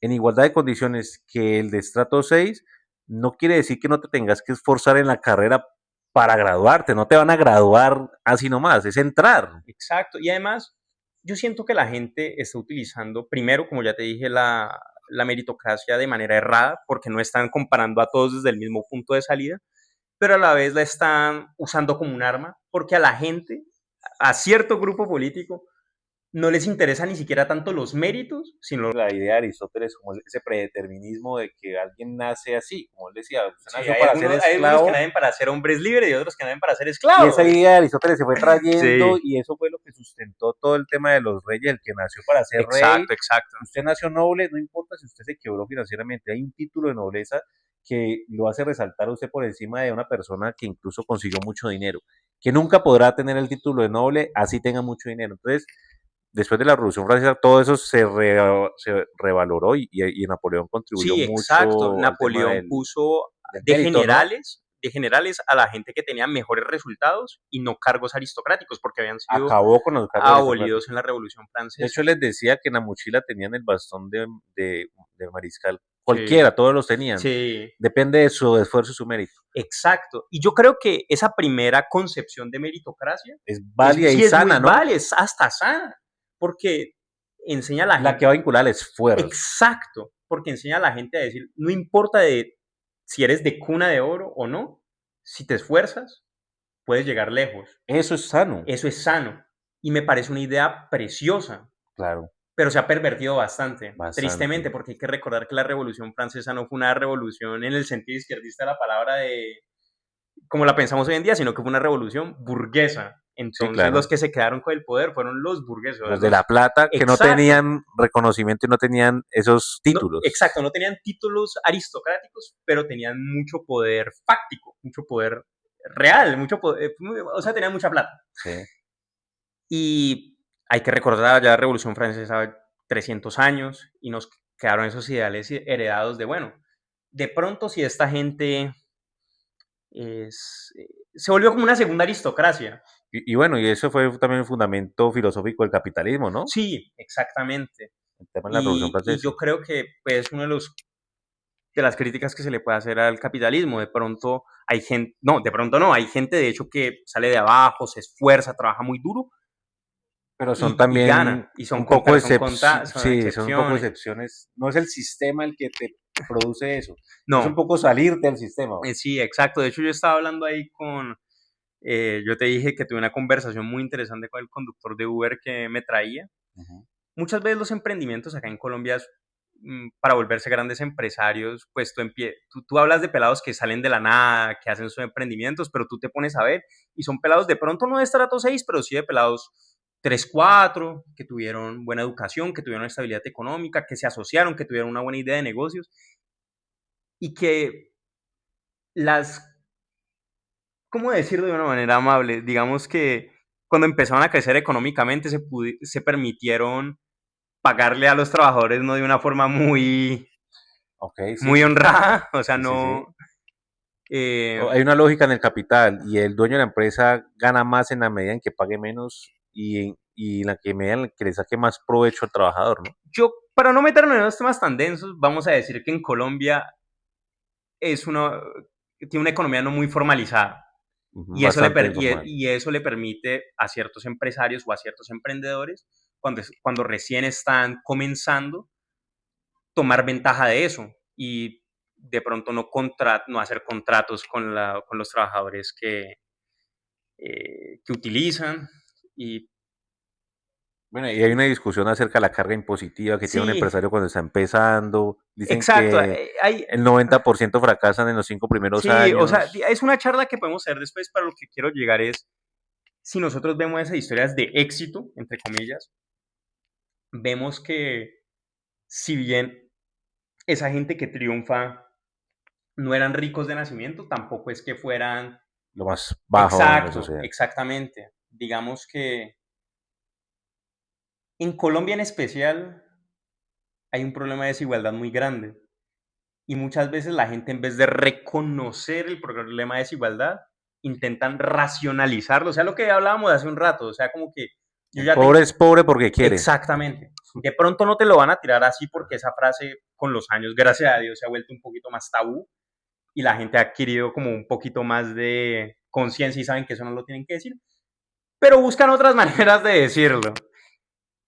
B: en igualdad de condiciones que el de estrato 6, no quiere decir que no te tengas que esforzar en la carrera para graduarte, no te van a graduar así nomás, es entrar.
A: exacto. Y además, yo siento que la gente está utilizando, primero, como ya te dije, la meritocracia de manera errada, porque no están comparando a todos desde el mismo punto de salida, pero a la vez la están usando como un arma, porque a la gente, a cierto grupo político, no les interesa ni siquiera tanto los méritos, sino
B: La idea de Aristóteles como ese predeterminismo de que alguien nace así, como él decía, usted
A: sí,
B: nació para ser
A: hay algunos que
B: esclavo,
A: nacen para ser hombres libres y otros que nacen para ser
B: y esa
A: esclavos.
B: idea de Aristóteles se fue trayendo
A: Sí,
B: y eso fue lo que sustentó todo el tema de los reyes, el que nació para ser rey,
A: exacto, exacto.
B: usted nació noble, no importa si usted se quebró financieramente, hay un título de nobleza que lo hace resaltar a usted por encima de una persona que incluso consiguió mucho dinero, que nunca podrá tener el título de noble así tenga mucho dinero. Entonces, después de la Revolución Francesa, todo eso se revaloró y Napoleón contribuyó
A: Sí, exacto.
B: mucho al tema
A: Napoleón puso
B: del mérito, ¿no?
A: de generales a la gente que tenía mejores resultados y no cargos aristocráticos, porque habían sido
B: Acabó con los cargos
A: abolidos en
B: aristocráticos.
A: la Revolución
B: De
A: Francesa.
B: hecho, les decía que en la mochila tenían el bastón de mariscal.
A: Sí,
B: Cualquiera, todos los tenían.
A: sí,
B: Depende de su esfuerzo y su mérito.
A: exacto. Y yo creo que esa primera concepción de meritocracia
B: Es válida y
A: sí es muy
B: sana, ¿no?
A: válida, es hasta sana, porque enseña a la
B: La que va
A: gente,
B: vinculada al esfuerzo.
A: exacto, porque enseña a la gente a decir, no importa de si eres de cuna de oro o no, si te esfuerzas, puedes llegar lejos.
B: Eso es sano.
A: Eso es sano. Y me parece una idea preciosa,
B: Claro,
A: pero se ha pervertido bastante, tristemente,
B: bastante.
A: porque hay que recordar que la Revolución Francesa no fue una revolución en el sentido izquierdista de la palabra de como la pensamos hoy en día, sino que fue una revolución burguesa.
B: Sí,
A: Entonces los
B: claro.
A: que se quedaron con el poder fueron los burgueses, o sea,
B: Los de La Plata que no
A: exacto,
B: tenían reconocimiento y no tenían esos
A: no,
B: títulos.
A: exacto, no tenían títulos aristocráticos, pero tenían mucho poder fáctico, mucho poder real, mucho poder, o sea, tenían mucha plata.
B: Sí.
A: Y hay que recordar ya la Revolución Francesa 300 años y nos quedaron esos ideales heredados de, bueno, de pronto si esta gente se volvió como una segunda aristocracia.
B: Y bueno, y eso fue también el fundamento filosófico del capitalismo, ¿no?
A: Sí, exactamente.
B: El tema de la Revolución
A: Y
B: Francesa.
A: yo creo que pues, uno de los de las críticas que se le puede hacer al capitalismo. De pronto hay gente, no, de pronto no, hay gente de hecho que sale de abajo, se esfuerza, trabaja muy duro
B: Pero son
A: y
B: también
A: gana. Y
B: un poco
A: pero son, son
B: sí, son un poco
A: excepciones.
B: excepciones. No es el sistema el que te produce eso. Es un
A: No,
B: poco salirte del sistema.
A: sí, exacto. De hecho, yo estaba hablando ahí con, yo te dije que tuve una conversación muy interesante con el conductor de Uber que me traía.
B: Ujú.
A: Muchas veces los emprendimientos acá en Colombia, para volverse grandes empresarios, pues tú hablas de pelados que salen de la nada, que hacen sus emprendimientos, pero tú te pones a ver y son pelados de pronto no de estrato 6, pero sí de pelados 3 4 que tuvieron buena educación, que tuvieron estabilidad económica, que se asociaron, que tuvieron una buena idea de negocios y que las, ¿cómo decirlo de una manera amable? Digamos que cuando empezaron a crecer económicamente se permitieron pagarle a los trabajadores no de una forma
B: Ok, sí,
A: muy
B: sí, sí.
A: honrada, o sea,
B: Sí, sí, sí.
A: no... eh,
B: Hay una lógica en el capital y el dueño de la empresa gana más en la medida en que pague menos y en la que medida en que le saque más provecho al trabajador, ¿no?
A: yo, para no meternos en los temas tan densos, vamos a decir que en Colombia es una, tiene una economía no muy formalizada.
B: Ujú,
A: Y eso,
B: bastante informal.
A: y eso le permite a ciertos empresarios o a ciertos emprendedores, cuando recién están comenzando, tomar ventaja de eso y de pronto no hacer contratos con los trabajadores que utilizan. Y
B: Bueno, y hay una discusión acerca de la carga impositiva que tiene un
A: sí,
B: empresario cuando está empezando. Dicen
A: exacto.
B: que el 90% fracasan en los 5 primeros
A: Sí, o sea,
B: años.
A: es una charla que podemos hacer después, pero lo que quiero llegar es, si nosotros vemos esas historias de éxito, entre comillas, vemos que si bien esa gente que triunfa no eran ricos de nacimiento, tampoco es que fueran...
B: Lo más bajo en la
A: Exacto,
B: sociedad.
A: exactamente. Digamos que en Colombia en especial hay un problema de desigualdad muy grande y muchas veces la gente en vez de reconocer el problema de desigualdad, intentan racionalizarlo, o sea, lo que hablábamos hace un rato, o sea, como que yo
B: El
A: ya tengo...
B: pobre es pobre porque quiere.
A: Exactamente. De pronto no te lo van a tirar así porque esa frase con los años, gracias a Dios, se ha vuelto un poquito más tabú y la gente ha adquirido como un poquito más de conciencia y saben que eso no lo tienen que decir, pero buscan otras maneras de decirlo.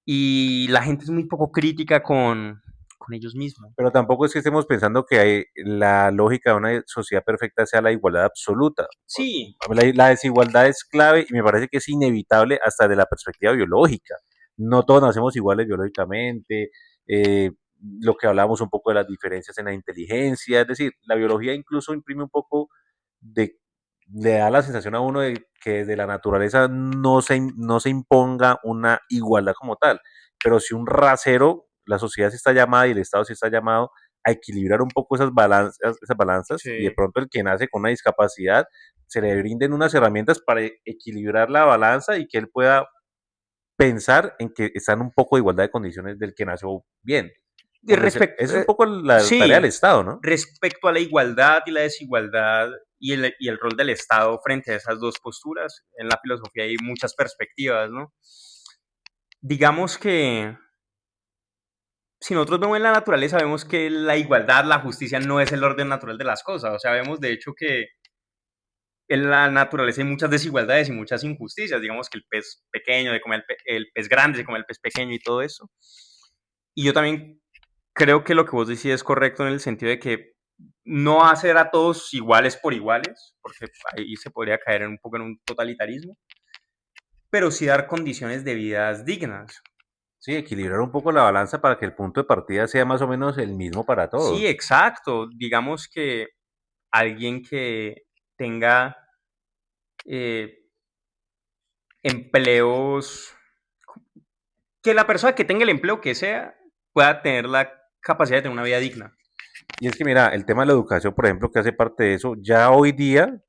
A: Y la gente es muy poco crítica con ellos mismos.
B: Pero tampoco es que estemos pensando que la lógica de una sociedad perfecta sea la igualdad absoluta.
A: Sí,
B: La desigualdad es clave y me parece que es inevitable hasta de la perspectiva biológica. No todos nacemos iguales biológicamente, eh, lo que hablábamos un poco de las diferencias en la inteligencia, es decir, la biología incluso imprime un poco de, le da la sensación a uno de que desde la naturaleza no se imponga una igualdad como tal, pero si un rasero, la sociedad sí está llamada y el Estado sí está llamado a equilibrar un poco esas balanzas y de
A: sí.
B: pronto el que nace con una discapacidad se le brinden unas herramientas para equilibrar la balanza y que él pueda pensar en que están un poco de igualdad de condiciones del que nació bien.
A: Y
B: Es un poco la tarea del
A: sí,
B: Estado, ¿no?
A: respecto a la igualdad y la desigualdad y el rol del Estado frente a esas dos posturas, en la filosofía hay muchas perspectivas, ¿no? Digamos que si nosotros vemos en la naturaleza, vemos que la igualdad, la justicia no es el orden natural de las cosas. O sea, vemos de hecho que en la naturaleza hay muchas desigualdades y muchas injusticias. Digamos que el pez pequeño se come el pez grande, se come el pez pequeño y todo eso. Y yo también creo que lo que vos decís es correcto en el sentido de que no hacer a todos iguales por iguales, porque ahí se podría caer un poco en un totalitarismo, pero sí dar condiciones de vidas dignas.
B: Sí, equilibrar un poco la balanza para que el punto de partida sea más o menos el mismo para
A: Sí,
B: todos.
A: exacto. Digamos que alguien que tenga eh, empleos, que la persona que tenga el empleo que sea pueda tener la capacidad de tener una vida digna.
B: Y es que mira, el tema de la educación, por ejemplo, que hace parte de eso, ya hoy día,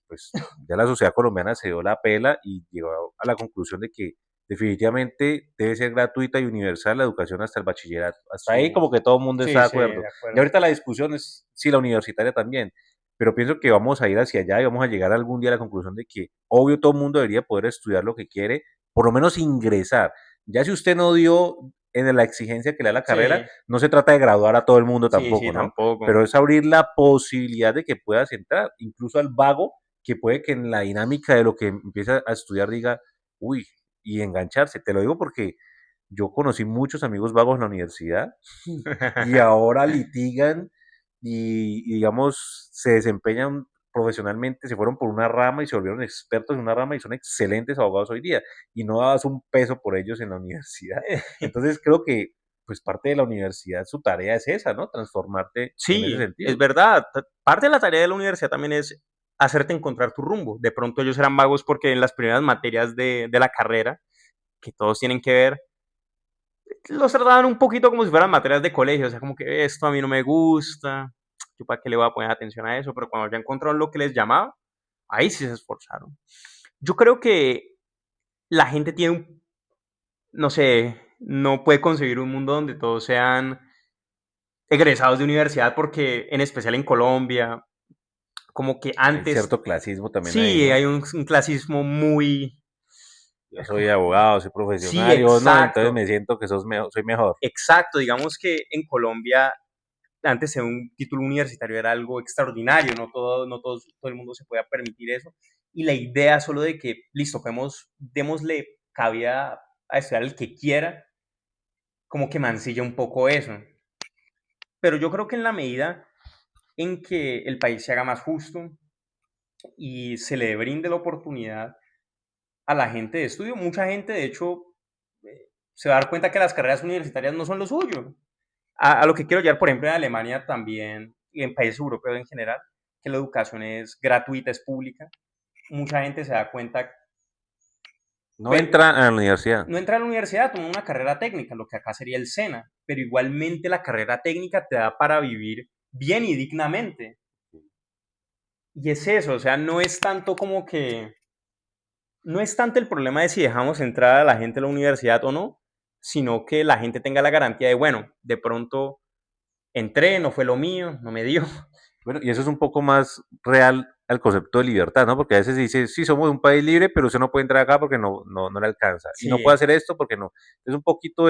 B: pues ya la sociedad colombiana se dio la pela y llegó a la conclusión de que definitivamente debe ser gratuita y universal la educación hasta el bachillerato. Hasta ahí
A: Sí,
B: como que todo el mundo está
A: sí,
B: de
A: sí,
B: acuerdo.
A: de
B: Y
A: acuerdo.
B: ahorita la discusión es si la universitaria también, pero pienso que vamos a ir hacia allá y vamos a llegar algún día a la conclusión de que obvio todo el mundo debería poder estudiar lo que quiere, por lo menos ingresar. Ya si usted no dio en la exigencia que le da la carrera,
A: Sí,
B: no se trata de graduar a todo el mundo
A: sí, sí,
B: tampoco, ¿no?
A: tampoco.
B: Pero es abrir la posibilidad de que puedas entrar, incluso al vago, que puede que en la dinámica de lo que empieza a estudiar diga, uy, y engancharse. Te lo digo porque yo conocí muchos amigos vagos en la universidad y ahora litigan y digamos, se desempeñan profesionalmente, se fueron por una rama y se volvieron expertos en una rama y son excelentes abogados hoy día y no dabas un peso por ellos en la universidad. Entonces creo que pues parte de la universidad su tarea es esa, ¿no? Transformarte en ese
A: Sí, es
B: sentido.
A: verdad. Parte de la tarea de la universidad también es hacerte encontrar tu rumbo. De pronto ellos eran vagos porque en las primeras materias de la carrera, que todos tienen que ver, los trataban un poquito como si fueran materias de colegio. O sea, como que esto a mí no me gusta. ¿yo para qué le voy a poner atención a eso? Pero cuando ya encontraron lo que les llamaba, ahí sí se esforzaron. Yo creo que la gente tiene no sé, no puede concebir un mundo donde todos sean egresados de universidad porque en especial en Colombia, como que
B: Hay
A: antes,
B: cierto clasismo también ahí,
A: sí,
B: ¿no?
A: hay un clasismo muy...
B: Yo soy abogado, soy
A: Sí,
B: profesional, y vos no, entonces
A: exacto,
B: me siento que soy mejor.
A: exacto. Digamos que en Colombia antes de un título universitario era algo extraordinario, todo el mundo se podía permitir eso. Y la idea solo de que, listo, démosle cabida a estudiar el que quiera, como que mancilla un poco eso. Pero yo creo que en la medida en que el país se haga más justo y se le brinde la oportunidad a la gente de estudio, mucha gente, de hecho, se va a dar cuenta que las carreras universitarias no son lo suyo. A lo que quiero llegar, por ejemplo, en Alemania también, y en países europeos en general, que la educación es gratuita, es pública. Mucha gente se da cuenta,
B: No
A: pues,
B: entra a la universidad.
A: no entra a la universidad, toma una carrera técnica, lo que acá sería el SENA, pero igualmente la carrera técnica te da para vivir bien y dignamente. Y es eso, o sea, no es tanto el problema de si dejamos entrar a la gente a la universidad o no, sino que la gente tenga la garantía de, bueno, de pronto entré, no fue lo mío, no me dio.
B: Bueno, y eso es un poco más real al concepto de libertad, ¿no? Porque a veces se dice, sí, somos un país libre, pero usted no puede entrar acá porque no le alcanza. Y no puede
A: Sí,
B: hacer esto porque no. Es un poquito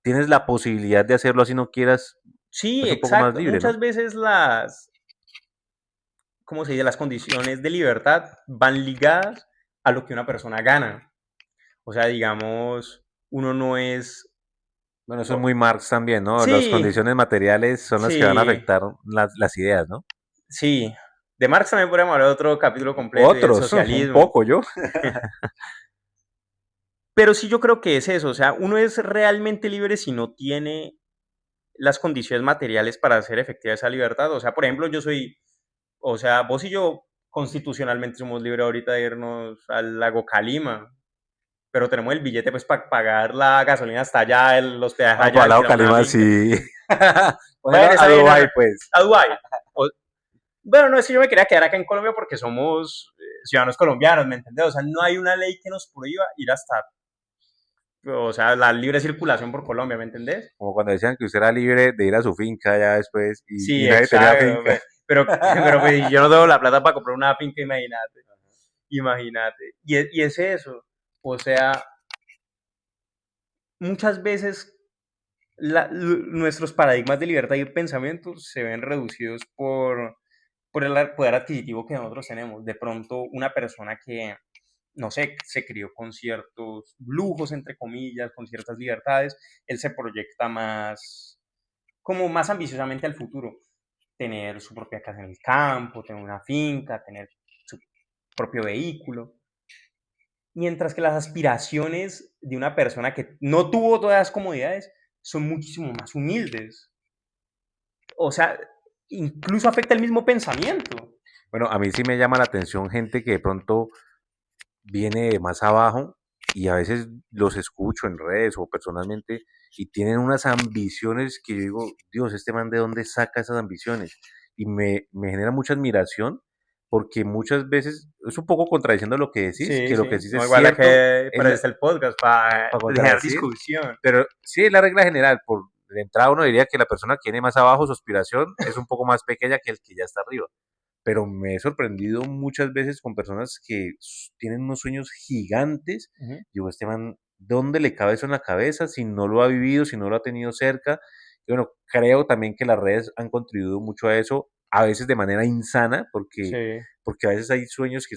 B: tienes la posibilidad de hacerlo así no quieras,
A: sí,
B: es un poco más
A: exacto.
B: libre,
A: Muchas
B: ¿no?
A: veces ¿cómo se dice? Las condiciones de libertad van ligadas a lo que una persona gana. O sea, digamos, uno no es...
B: Bueno, eso es muy Marx también, ¿no? Las
A: Sí,
B: condiciones materiales son las que van a
A: sí,
B: afectar las ideas, ¿no?
A: sí. De Marx también podríamos hablar de otro capítulo completo y del
B: Otros, un
A: socialismo.
B: poco yo.
A: Pero sí yo creo que es eso. O sea, uno es realmente libre si no tiene las condiciones materiales para hacer efectiva esa libertad. O sea, por ejemplo, o sea, vos y yo constitucionalmente somos libres ahorita de irnos al lago Calima, pero tenemos el billete pues para pagar la gasolina hasta allá, el hospedaje
B: Ah,
A: allá,
B: para lado
A: alquilar una
B: Calima,
A: finca.
B: sí. Bueno,
A: Bueno,
B: a
A: está bien,
B: Dubái, pues.
A: a Dubái. O- bueno, no es que yo me quería quedar acá en Colombia porque somos ciudadanos colombianos, ¿me entendés? O sea, no hay una ley que nos prohíba ir hasta, o sea, la libre circulación por Colombia, ¿me entendés?
B: Como cuando decían que usted era libre de ir a su finca ya después y
A: Sí,
B: nadie tenía
A: exacto.
B: finca.
A: Pero pues, yo no tengo la plata para comprar una finca, imagínate. Imagínate. Y es eso. O sea, muchas veces nuestros paradigmas de libertad y pensamiento se ven reducidos por el poder adquisitivo que nosotros tenemos. De pronto, una persona que, no sé, se crió con ciertos lujos, entre comillas, con ciertas libertades, él se proyecta más, como más ambiciosamente al futuro. Tener su propia casa en el campo, tener una finca, tener su propio vehículo. Mientras que las aspiraciones de una persona que no tuvo todas las comodidades son muchísimo más humildes. O sea, incluso afecta el mismo pensamiento.
B: Bueno, a mí sí me llama la atención gente que de pronto viene de más abajo y a veces los escucho en redes o personalmente y tienen unas ambiciones que yo digo, Dios, este man de dónde saca esas ambiciones. Y me genera mucha admiración porque muchas veces es un poco contradiciendo lo que decís,
A: Sí,
B: que lo
A: sí.
B: que decís
A: No,
B: es
A: igual a
B: cierto,
A: que
B: es
A: para este el podcast, para
B: para
A: generar
B: contradecir,
A: discusión.
B: pero sí es la regla general. Por de entrada uno diría que la persona que viene más abajo, su aspiración es un poco más pequeña que el que ya está arriba, pero me he sorprendido muchas veces con personas que tienen unos sueños gigantes.
A: Uh -huh.
B: Digo, este man, ¿dónde le cabe eso en la cabeza si no lo ha vivido, si no lo ha tenido cerca? Y bueno, creo también que las redes han contribuido mucho a eso, a veces de manera insana,
A: Sí,
B: porque a veces hay sueños que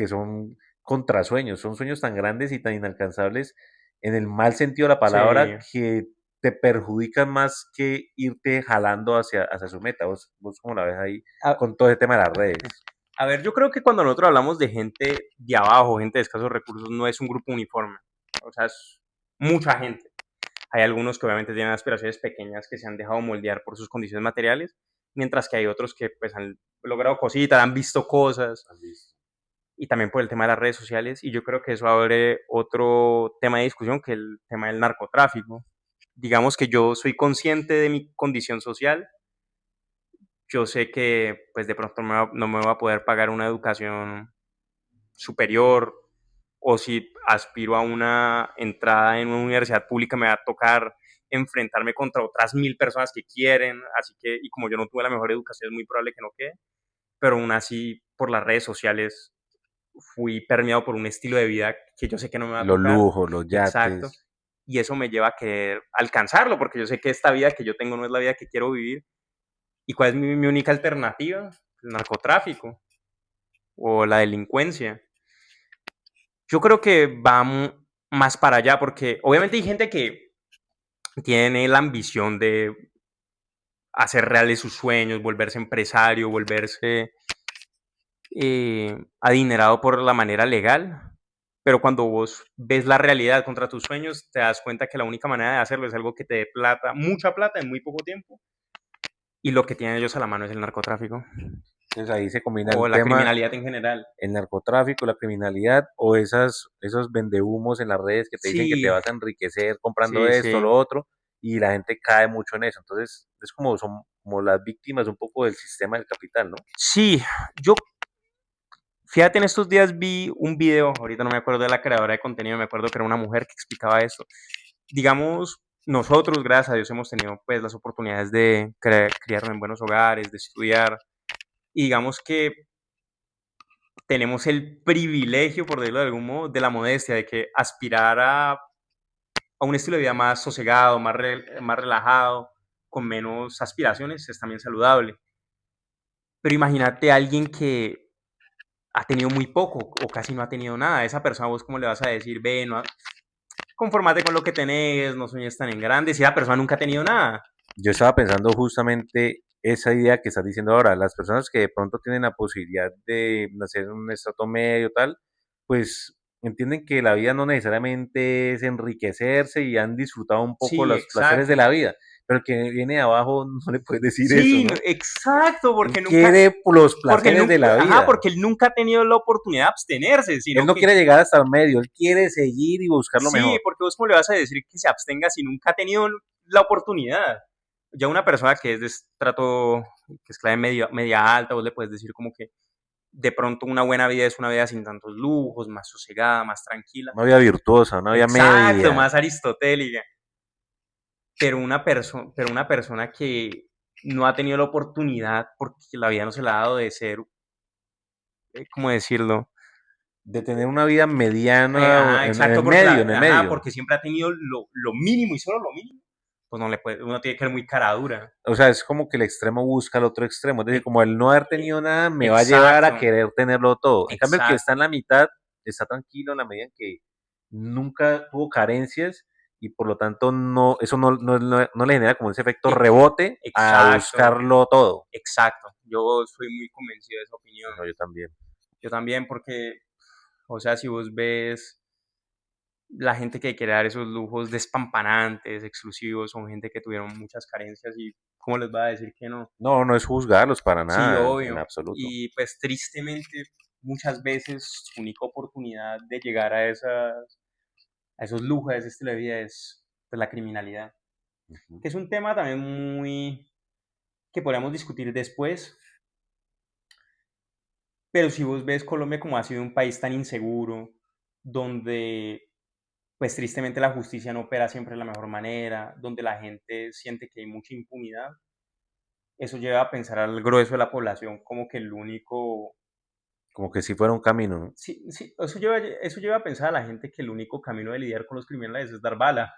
B: son contrasueños, son sueños tan grandes y tan inalcanzables en el mal sentido de la palabra
A: sí.
B: que te perjudican más que irte jalando hacia su meta. ¿Vos cómo la ves ahí
A: A,
B: con todo el tema de las redes?
A: a ver, yo creo que cuando nosotros hablamos de gente de abajo, gente de escasos recursos, no es un grupo uniforme. O sea, es mucha gente. Hay algunos que obviamente tienen aspiraciones pequeñas que se han dejado moldear por sus condiciones materiales, mientras que hay otros que pues han logrado cositas, han visto cosas, y también por el tema de las redes sociales. Y yo creo que eso abre otro tema de discusión, que es el tema del narcotráfico. Digamos que yo soy consciente de mi condición social, yo sé que pues de pronto no me va a poder pagar una educación superior, o si aspiro a una entrada en una universidad pública me va a tocar enfrentarme contra otras 1000 personas que quieren, así que, y como yo no tuve la mejor educación, es muy probable que no quede, pero aún así por las redes sociales fui permeado por un estilo de vida que yo sé que no me va a
B: Los
A: tocar,
B: lujos, los
A: exacto,
B: yates.
A: y eso me lleva a querer alcanzarlo, porque yo sé que esta vida que yo tengo no es la vida que quiero vivir. ¿Y cuál es mi única alternativa? El narcotráfico o la delincuencia. Yo creo que va más para allá, porque obviamente hay gente que tiene la ambición de hacer reales sus sueños, volverse empresario, volverse adinerado por la manera legal, pero cuando vos ves la realidad contra tus sueños, te das cuenta que la única manera de hacerlo es algo que te dé plata, mucha plata en muy poco tiempo, y lo que tienen ellos a la mano es el narcotráfico
B: Entonces ahí se combina
A: o
B: el
A: la
B: tema,
A: criminalidad en general.
B: el narcotráfico, la criminalidad o esos vendehumos en las redes que te dicen que te
A: Sí,
B: vas a enriquecer comprando
A: sí,
B: esto,
A: sí.
B: lo otro, y la gente cae mucho en eso. Entonces es como son como las víctimas un poco del sistema del capital, ¿no?
A: Sí, yo, fíjate, en estos días vi un video, ahorita no me acuerdo de la creadora de contenido, me acuerdo que era una mujer que explicaba esto. Digamos, nosotros, gracias a Dios, hemos tenido pues las oportunidades de criarnos en buenos hogares, de estudiar, y digamos que tenemos el privilegio, por decirlo de algún modo, de la modestia, de que aspirar a un estilo de vida más sosegado, más relajado, con menos aspiraciones, es también saludable. Pero imagínate a alguien que ha tenido muy poco o casi no ha tenido nada. A esa persona vos cómo le vas a decir, ve, no, conformate con lo que tenés, no sueñes tan en grande, si la persona nunca ha tenido nada.
B: Yo estaba pensando justamente esa idea que estás diciendo ahora, las personas que de pronto tienen la posibilidad de nacer en un estrato medio tal, pues entienden que la vida no necesariamente es enriquecerse y han disfrutado un poco
A: Sí,
B: los placeres de
A: exacto.
B: la vida, pero el que viene de abajo no le puedes decir eso,
A: Sí,
B: ¿no?
A: exacto,
B: Él quiere los placeres de la vida.
A: porque él nunca ha tenido la oportunidad de abstenerse,
B: Él
A: sino
B: no
A: que,
B: quiere llegar hasta el medio, él quiere seguir y buscar lo
A: sí,
B: mejor.
A: porque vos cómo le vas a decir que se abstenga si nunca ha tenido la oportunidad. Ya una persona que es de estrato, que es clase media alta, vos le puedes decir como que de pronto una buena vida es una vida sin tantos lujos, más sosegada, más tranquila.
B: Una vida virtuosa, una vida
A: Exacto,
B: media.
A: más aristotélica. Pero una persona que no ha tenido la oportunidad, porque la vida no se le ha dado de ser, ¿cómo decirlo?
B: De tener una vida mediana
A: Ajá,
B: en el
A: exacto,
B: medio, en el
A: ajá,
B: medio.
A: porque siempre ha tenido lo mínimo y solo lo mínimo, pues no le puede, uno tiene que ser muy cara dura.
B: O sea, es como que el extremo busca el otro extremo. Es decir,
A: E-
B: como el no haber
A: e-
B: tenido nada me va a llevar a
A: Exacto,
B: querer tenerlo todo. En cambio, el que está
A: exacto,
B: en la mitad está tranquilo en la medida en que nunca tuvo carencias y por lo tanto no, eso no le genera como ese efecto
A: e-
B: rebote a
A: exacto,
B: buscarlo todo.
A: exacto. Yo soy muy convencido de esa opinión.
B: No, yo también.
A: Yo también porque, o sea, si vos ves la gente que quiere dar esos lujos despampanantes, exclusivos, son gente que tuvieron muchas carencias y ¿cómo les va a decir que no?
B: No, no es juzgarlos para
A: Sí,
B: nada, en
A: obvio.
B: absoluto.
A: Y pues tristemente muchas veces su única oportunidad de llegar a esos lujos, a ese estilo de vida es pues, la criminalidad.
B: Ujú.
A: Que es un tema también muy que podríamos discutir después, pero si vos ves Colombia como ha sido un país tan inseguro, donde pues tristemente la justicia no opera siempre de la mejor manera, donde la gente siente que hay mucha impunidad, eso lleva a pensar al grueso de la población como que el único,
B: Como que si fuera un camino, ¿no?
A: sí, sí, eso lleva a pensar a la gente que el único camino de lidiar con los criminales es dar bala,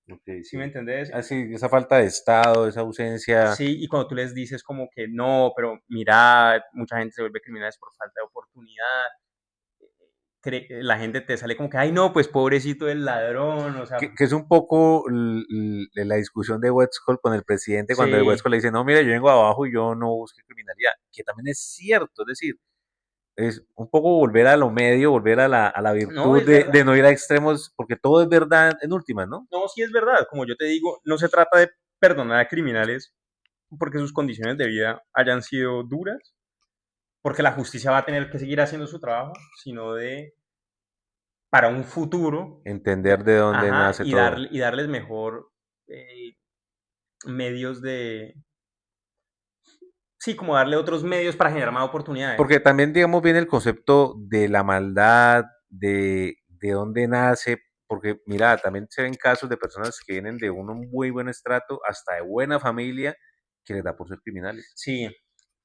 B: Ok,
A: ¿sí me
B: sí.
A: entendés?
B: Así, esa falta de Estado, esa ausencia.
A: Sí, y cuando tú les dices como que no, pero mira, mucha gente se vuelve criminales por falta de oportunidad, la gente te sale como que, ay no, pues pobrecito el ladrón, o sea,
B: Que es un poco la discusión de Westcott con el presidente cuando de
A: sí,
B: Westcott le dice, no, mire, yo vengo de abajo y yo no busqué criminalidad, que también es cierto, es decir, es un poco volver a lo medio, volver a la
A: no,
B: virtud
A: es verdad.
B: de no ir a extremos, porque todo es verdad en últimas, ¿no?
A: No, sí es verdad, como yo te digo, no se trata de perdonar a criminales porque sus condiciones de vida hayan sido duras, porque la justicia va a tener que seguir haciendo su trabajo, sino de para un futuro,
B: Entender de dónde
A: ajá,
B: nace todo.
A: y darles mejor medios Sí, como darle otros medios para generar más oportunidades.
B: Porque también, digamos, viene el concepto de la maldad, de dónde nace, porque mira, también se ven casos de personas que vienen de un muy buen estrato, hasta de buena familia, que les da por ser criminales.
A: Sí,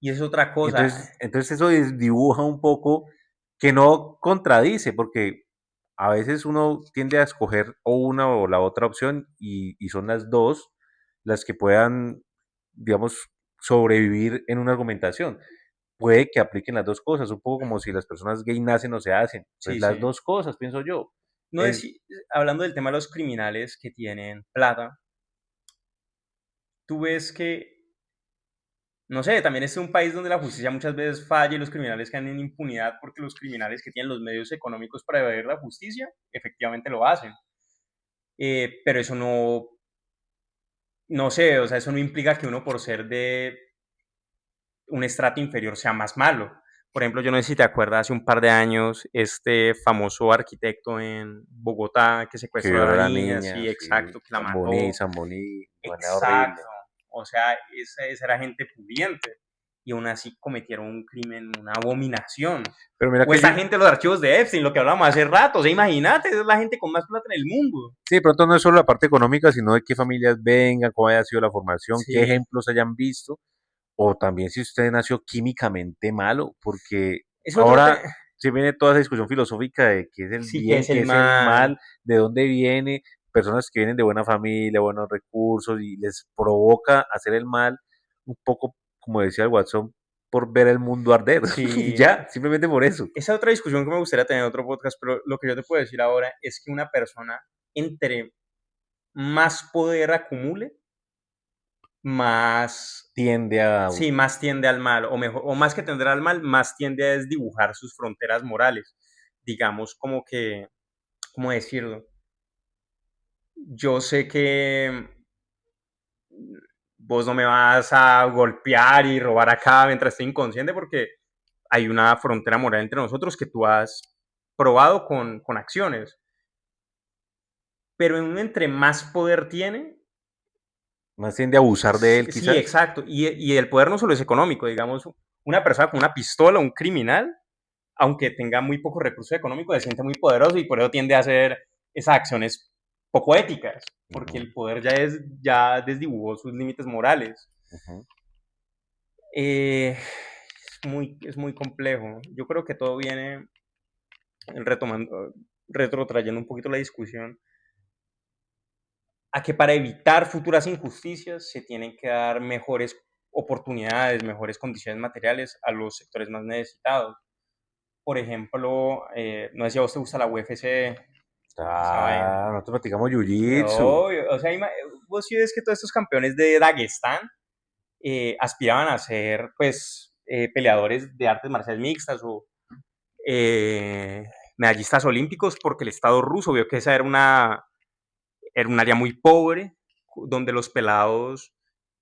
A: y es otra
B: Y
A: cosa.
B: entonces eso dibuja un poco que no contradice, porque a veces uno tiende a escoger o una o la otra opción y son las dos las que puedan, digamos, sobrevivir en una argumentación. Puede que apliquen las dos cosas, un poco como si las personas gay nacen o se hacen. Pues
A: Sí,
B: las
A: sí.
B: dos cosas, pienso yo.
A: No es,
B: Es,
A: hablando del tema de los criminales que tienen plata, tú ves que, no sé, también es un país donde la justicia muchas veces falla y los criminales quedan en impunidad porque los criminales que tienen los medios económicos para evadir la justicia efectivamente lo hacen. Pero eso no, no sé, o sea, eso no implica que uno por ser de un estrato inferior sea más malo. Por ejemplo, yo no sé si te acuerdas, hace un par de años, este famoso arquitecto en Bogotá que
B: que
A: secuestró a
B: violó
A: la
B: a la
A: niña,
B: niña,
A: sí,
B: sí,
A: exacto, que la mató.
B: San Boní, de manera
A: Exacto.
B: horrible.
A: O sea, esa era gente pudiente. Y aún así cometieron un crimen, una abominación.
B: Pero mira
A: O
B: que yo,
A: esta gente, los archivos de Epstein, lo que hablábamos hace rato. O sea, imagínate, es la gente con más plata en el mundo.
B: sí, de pronto no es solo la parte económica, sino de qué familias vengan, cómo haya sido la formación, qué
A: Sí,
B: ejemplos hayan visto, o también si usted nació químicamente malo, porque
A: es otro
B: ahora
A: tema.
B: se viene toda esa discusión filosófica de qué es el
A: Sí, que
B: bien,
A: es
B: qué
A: el
B: es el
A: mal.
B: mal, de dónde viene, personas que vienen de buena familia, buenos recursos y les provoca hacer el mal, un poco, como decía el Watson, por ver el mundo arder. Y
A: Sí,
B: ya, simplemente por eso.
A: esa otra discusión que me gustaría tener en otro podcast, pero lo que yo te puedo decir ahora es que una persona, entre más poder acumule, más,
B: Tiende a...
A: sí, más tiende al mal, o mejor, o más que tender al mal, más tiende a desdibujar sus fronteras morales. Digamos, como que, ¿cómo decirlo? Yo sé que vos no me vas a golpear y robar acá mientras estoy inconsciente porque hay una frontera moral entre nosotros que tú has probado con acciones. Pero en un entre más poder tiene,
B: más tiende a abusar de él,
A: sí, sí,
B: quizás.
A: exacto. Y el poder no solo es económico, digamos, una persona con una pistola, un criminal, aunque tenga muy pocos recursos económicos, se siente muy poderoso y por eso tiende a hacer esas acciones poco éticas, porque
B: Ujú,
A: el poder ya desdibujó sus límites morales.
B: ujú.
A: Es muy complejo. Yo creo que todo viene retomando, retrotrayendo un poquito la discusión a que para evitar futuras injusticias se tienen que dar mejores oportunidades, mejores condiciones materiales a los sectores más necesitados. Por ejemplo, no sé si a vos te gusta la UFC, esa vaina.
B: Ah, nosotros practicamos jiu-jitsu.
A: Obvio, o sea, vos sí ves que todos estos campeones de Dagestán aspiraban a ser, pues, peleadores de artes marciales mixtas o eh, medallistas olímpicos porque el Estado ruso vio que esa era un área muy pobre, donde los pelados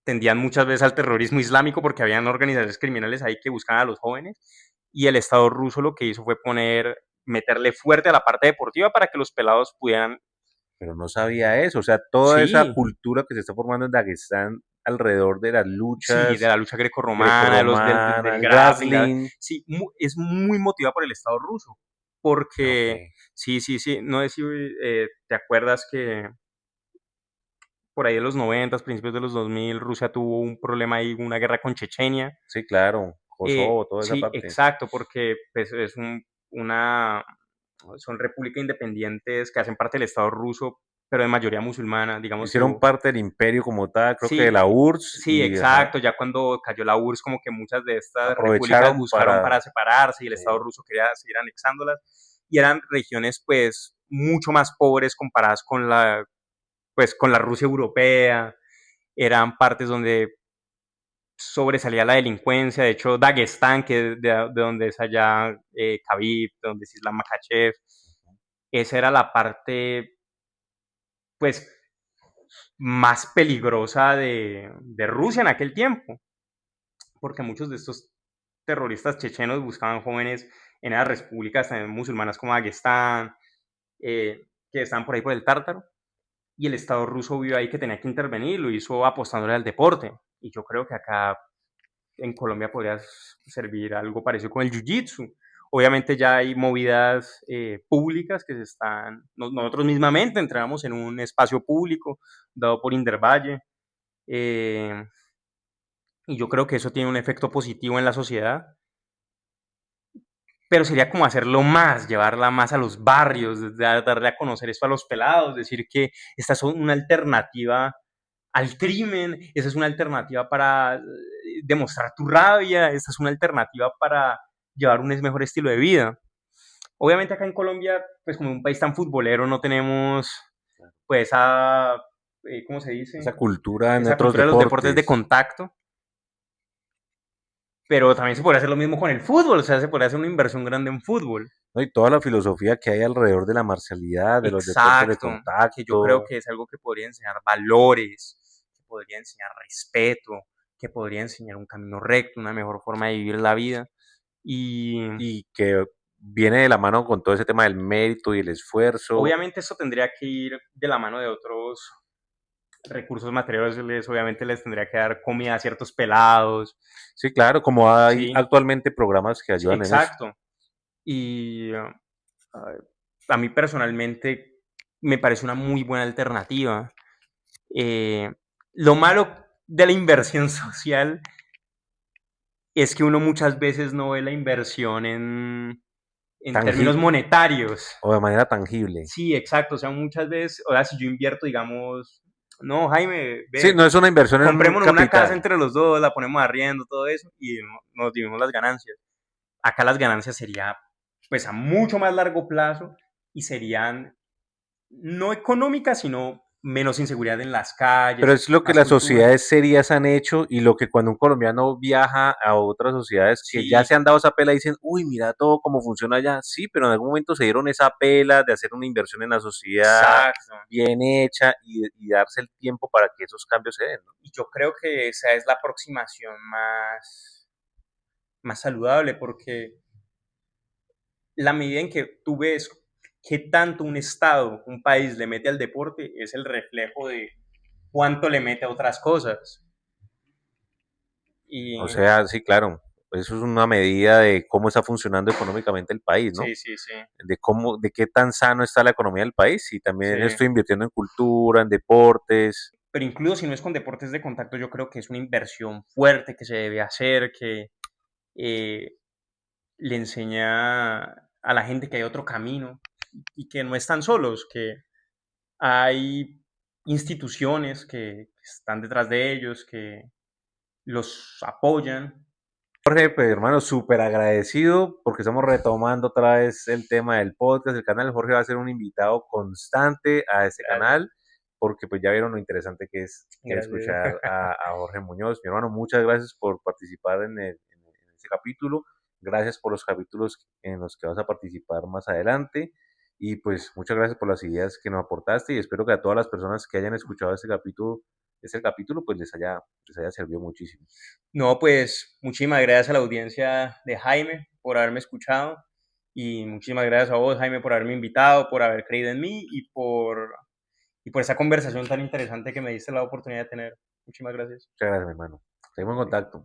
A: tendían muchas veces al terrorismo islámico porque habían organizaciones criminales ahí que buscaban a los jóvenes y el Estado ruso lo que hizo fue meterle fuerte a la parte deportiva para que los pelados pudieran,
B: Pero no sabía eso. O sea, toda esa
A: sí,
B: cultura que se está formando en Dagestán alrededor de las
A: sí, de
B: luchas
A: la lucha grecorromana,
B: grecorromana,
A: del
B: el
A: grappling,
B: grappling.
A: sí, es muy motivada por el Estado ruso,
B: Ok.
A: porque sí, sí, sí, no sé si te acuerdas que por ahí de los 90, principios de los 2000, Rusia tuvo un problema ahí, una guerra con Chechenia.
B: Sí, claro. Kosovo, toda esa
A: Sí,
B: parte.
A: exacto, porque pues, una, son repúblicas independientes que hacen parte del Estado ruso, pero de mayoría musulmana, digamos que
B: Hicieron parte del imperio como tal, creo que de
A: sí,
B: la URSS,
A: sí,
B: y ajá,
A: exacto, ya cuando cayó la URSS, como que muchas de estas repúblicas
B: aprovecharon
A: buscaron
B: para...
A: para separarse y el Estado
B: Sí,
A: ruso quería seguir anexándolas, y eran regiones pues mucho más pobres comparadas con pues, con la Rusia europea, eran partes donde sobresalía la delincuencia. De hecho, Dagestán, que es de donde es allá Khabib, de donde es Islam Makhachev, esa era la parte, pues, más peligrosa de Rusia en aquel tiempo, porque muchos de estos terroristas chechenos buscaban jóvenes en las repúblicas también musulmanas como Dagestán, que estaban por ahí por el Tártaro, y el Estado ruso vio ahí que tenía que intervenir, lo hizo apostándole al deporte. Y yo creo que acá en Colombia podría servir algo parecido con el jiu-jitsu. Obviamente ya hay movidas públicas que se están, nosotros mismamente entramos en un espacio público dado por Indervalle, eh, y yo creo que eso tiene un efecto positivo en la sociedad, pero sería como hacerlo más, llevarla más a los barrios, darle a conocer esto a los pelados, decir que esta es una alternativa al crimen, esa es una alternativa para demostrar tu rabia, esta es una alternativa para llevar un mejor estilo de vida. Obviamente acá en Colombia, pues como un país tan futbolero, no tenemos pues esa, ¿cómo se dice?
B: Esa cultura en
A: Esa
B: otros
A: cultura de los deportes de
B: deportes.
A: contacto, pero también se podría hacer lo mismo con el fútbol, o sea, se podría hacer una inversión grande en fútbol.
B: ¿No? Y toda la filosofía que hay alrededor de la marcialidad, de los deportes de
A: Exacto, que yo creo
B: contacto.
A: que es algo que podría enseñar valores, que podría enseñar respeto, que podría enseñar un camino recto, una mejor forma de vivir la vida. Y
B: Y que viene de la mano con todo ese tema del mérito y el esfuerzo.
A: obviamente esto tendría que ir de la mano de otros recursos materiales, obviamente les tendría que dar comida a ciertos pelados,
B: Sí, claro, como hay
A: ¿sí?
B: actualmente programas que
A: Sí,
B: ayudan en eso.
A: exacto. Y a mí personalmente me parece una muy buena alternativa. Eh, lo malo de la inversión social es que uno muchas veces no ve la inversión en términos
B: Tangi-
A: monetarios.
B: o de manera tangible.
A: Sí, exacto. O sea, muchas veces, o sea, si yo invierto, digamos, no, Jaime,
B: Sí,
A: ve,
B: no es una inversión en un
A: comprémonos una casa
B: capital.
A: entre los dos, la ponemos arriendo, todo eso, y nos dividimos las ganancias. Acá las ganancias serían, pues, a mucho más largo plazo y serían no económicas, sino menos inseguridad en las
B: Pero
A: calles,
B: es lo que
A: más
B: las
A: cultura.
B: sociedades serias han hecho y lo que cuando un colombiano viaja a otras sociedades que ya
A: Sí,
B: se han dado esa pela dicen, uy, mira todo cómo funciona allá. Sí, pero en algún momento se dieron esa pela de hacer una inversión en la sociedad
A: exacto.
B: bien hecha y darse el tiempo para que esos cambios se den, ¿no?
A: Y yo creo que esa es la aproximación más saludable, porque la medida en que tú ves qué tanto un Estado, un país le mete al deporte, es el reflejo de cuánto le mete a otras cosas. Y
B: O sea, sí, claro, eso es una medida de cómo está funcionando económicamente el país, ¿no?
A: sí, sí, sí,
B: De cómo, de qué tan sano está la economía del país y
A: sí.
B: también estoy invirtiendo en cultura, en deportes.
A: Pero incluso si no es con deportes de contacto, yo creo que es una inversión fuerte que se debe hacer, que eh, le enseña a la gente que hay otro camino y que no están solos, que hay instituciones que están detrás de ellos, que los apoyan.
B: Jorge, pues hermano, súper agradecido porque estamos retomando otra vez el tema del podcast, del canal. Jorge va a ser un invitado constante a este
A: Gracias,
B: canal porque pues ya vieron lo interesante que es
A: gracias.
B: escuchar a Jorge Muñoz. Mi hermano, muchas gracias por participar en este capítulo. Gracias por los capítulos en los que vas a participar más adelante. Y pues muchas gracias por las ideas que nos aportaste y espero que a todas las personas que hayan escuchado este capítulo pues les haya servido muchísimo.
A: No, pues muchísimas gracias a la audiencia de Jaime por haberme escuchado y muchísimas gracias a vos, Jaime, por haberme invitado, por haber creído en mí y por esa conversación tan interesante que me diste la oportunidad de tener. Muchísimas gracias.
B: Muchas gracias, mi hermano. Seguimos en contacto.